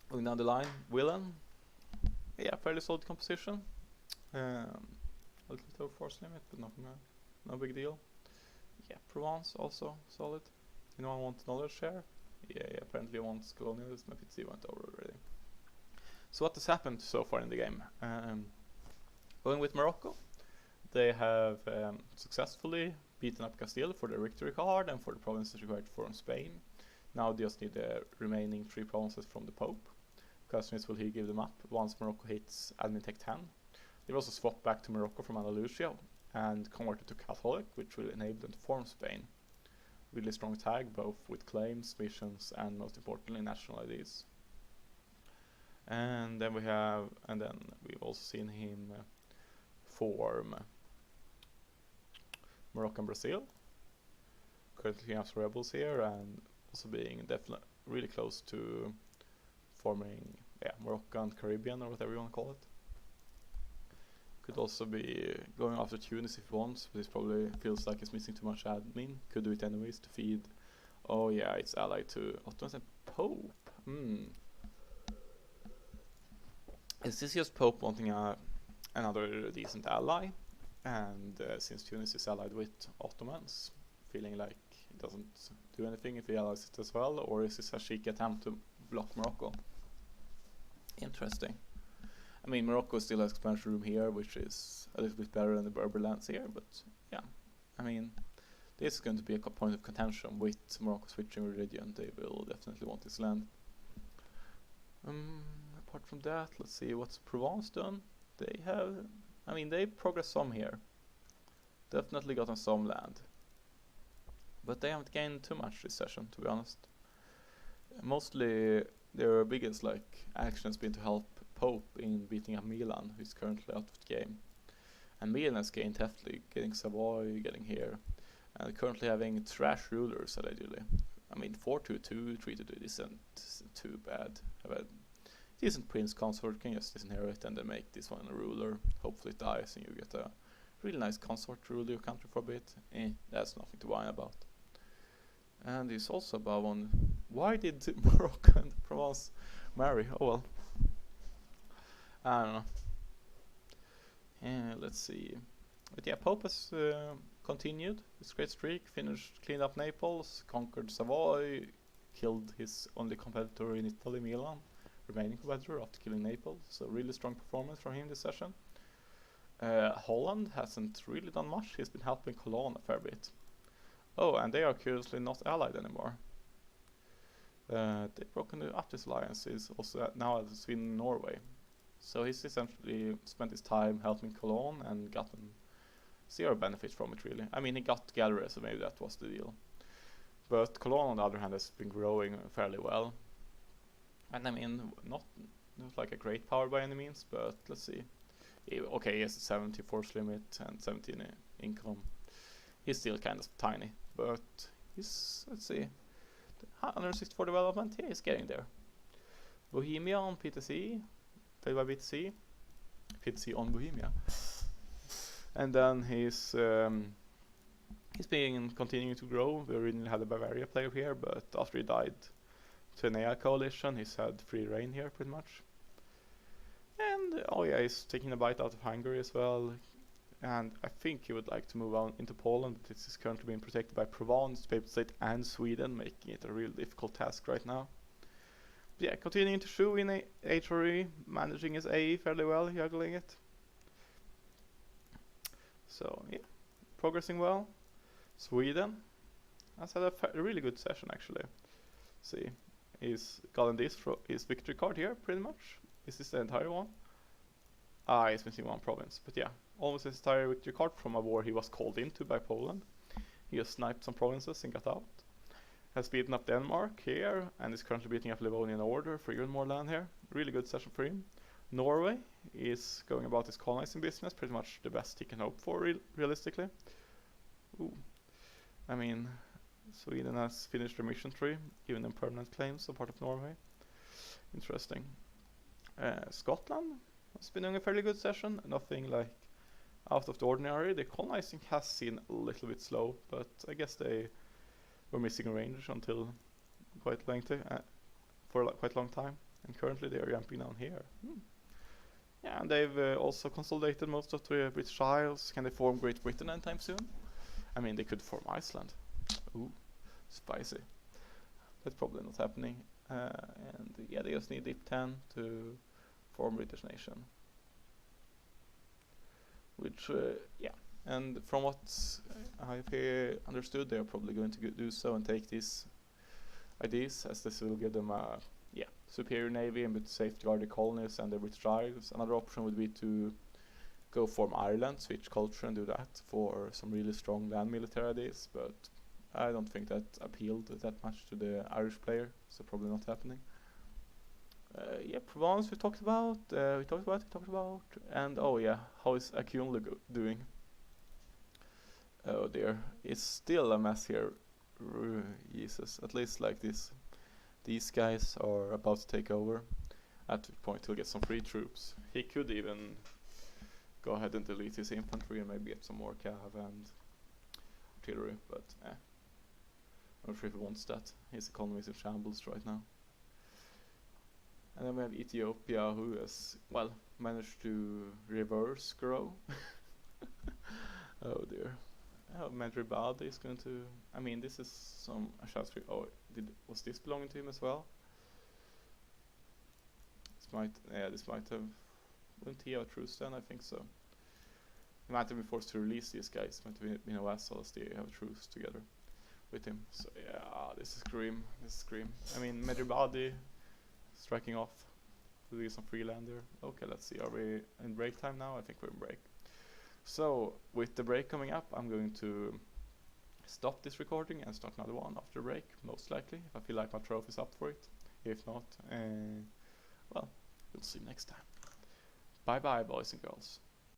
Going down the line, Willen. Yeah, fairly solid composition. A little bit of force limit, but no big deal. Yeah, Provence also solid. Anyone want knowledge share? Yeah, apparently wants colonialism. If it's went over already. So what has happened so far in the game? Going with Morocco, they have successfully beaten up Castile for their victory card and for the provinces required to form Spain. Now they just need the remaining 3 provinces from the Pope. Question is, will he give them up once Morocco hits Admin Tech 10? They've also swapped back to Morocco from Andalusia and converted to Catholic, which will enable them to form Spain. Really strong tag, both with claims, missions, and most importantly, national IDs. And then we've also seen him form Morocco and Brazil. Currently he has rebels here and also being definitely really close to forming Morocco and Caribbean or whatever you want to call it. Could also be going after Tunis if he wants, but it probably feels like he's missing too much admin. Could do it anyways to feed. Oh yeah, it's allied to Ottomans and Pope. Is this just Pope wanting another decent ally? And since Tunis is allied with Ottomans, feeling like it doesn't do anything if he allies it as well, or is this a cheeky attempt to block Morocco? Interesting. I mean, Morocco still has expansion room here, which is a little bit better than the Berber lands here, but yeah. I mean, this is going to be a point of contention with Morocco switching religion. They will definitely want this land. Apart from that, let's see what's Provence done. They progressed some here. Definitely gotten some land. But they haven't gained too much this session, to be honest. Mostly their biggest action has been to help Pope in beating up Milan, who is currently out of the game. And Milan has gained heavily, getting Savoy, getting here, and currently having trash rulers allegedly. I mean, 4-2-2, 3-2 isn't too bad. Have a decent prince consort, can just disinherit and then make this one a ruler. Hopefully it dies and you get a really nice consort to rule your country for a bit. That's nothing to whine about. And he's also above on why did Morocco and Provence marry? Oh well. I don't know. Let's see. But yeah, Pope has continued his great streak, cleaned up Naples, conquered Savoy, killed his only competitor in Italy, Milan, remaining competitor after killing Naples, so really strong performance from him this session. Holland hasn't really done much, he's been helping Cologne a fair bit. Oh, and they are curiously not allied anymore. They've broken up this alliance, he's also now at Sweden and Norway. So he's essentially spent his time helping Cologne and gotten zero benefit from it really. I mean, he got Gallery, so maybe that was the deal. But Cologne on the other hand has been growing fairly well. And I mean, not like a great power by any means, but let's see. Okay, he has a 70 force limit and 17 income. He's still kind of tiny, but he's, let's see, 164 development, yeah, he's getting there. Bohemia on PTC, played by BTC. PTC on Bohemia. And then he's been continuing to grow. We originally had a Bavaria player here, but after he died to an AI coalition, he's had free reign here pretty much. And oh yeah, he's taking a bite out of Hungary as well. And I think he would like to move on into Poland, but this is currently being protected by Provence, Papal State and Sweden, making it a real difficult task right now. But yeah, continuing to show in HRE, managing his AE fairly well, juggling it. So yeah, progressing well. Sweden has had a really good session actually. See, he's gotten this his victory card here pretty much. Is this the entire one? Ah, he's missing one province, but yeah, almost his entire victory card from a war he was called into by Poland. He just sniped some provinces and got out. Has beaten up Denmark here and is currently beating up Livonian Order for even more land here. Really good session for him. Norway is going about his colonizing business, pretty much the best he can hope for realistically. Ooh. I mean, Sweden has finished their mission tree, giving them permanent claims on part of Norway. Interesting. Scotland has been doing a fairly good session, nothing like out of the ordinary. The colonizing has seen a little bit slow, but I guess they were missing range until quite lengthy, for quite a long time, and currently they are ramping down here. Yeah, and they've also consolidated most of the British Isles. Can they form Great Britain anytime soon? I mean, they could form Iceland. Ooh, spicy. That's probably not happening. And yeah, they just need DIP 10 to form British nation. Which, yeah, and from what I've understood, they are probably going to do so and take these ideas, as this will give them a superior navy and be to safeguard the colonies and the British Isles. Another option would be to go form Ireland, switch culture and do that for some really strong land military ideas, but I don't think that appealed that much to the Irish player, so probably not happening. Yeah, Provence we talked about, and oh yeah, how is Akunle doing? Oh dear, it's still a mess here. Jesus, at least like this. These guys are about to take over. At which point he'll get some free troops. He could even go ahead and delete his infantry and maybe get some more cav and artillery, but I'm not sure if he wants that. His economy is in shambles right now. And then we have Ethiopia, who has, well, managed to reverse grow. Oh dear. Oh, Madribadi is going to, I mean, this is some Ashastri. Oh, was this belonging to him as well? This might have, wouldn't he have a truce then? I think so. He might have been forced to release these guys, might have been a vassal as they have a truce together with him. So yeah, this is grim, I mean, Madribadi striking off to do some free land there. Okay, let's see, are we in break time now? I think we're in break. So, with the break coming up, I'm going to stop this recording and start another one after break, most likely, if I feel like my trophy's up for it. If not, well, we'll see next time. Bye bye, boys and girls.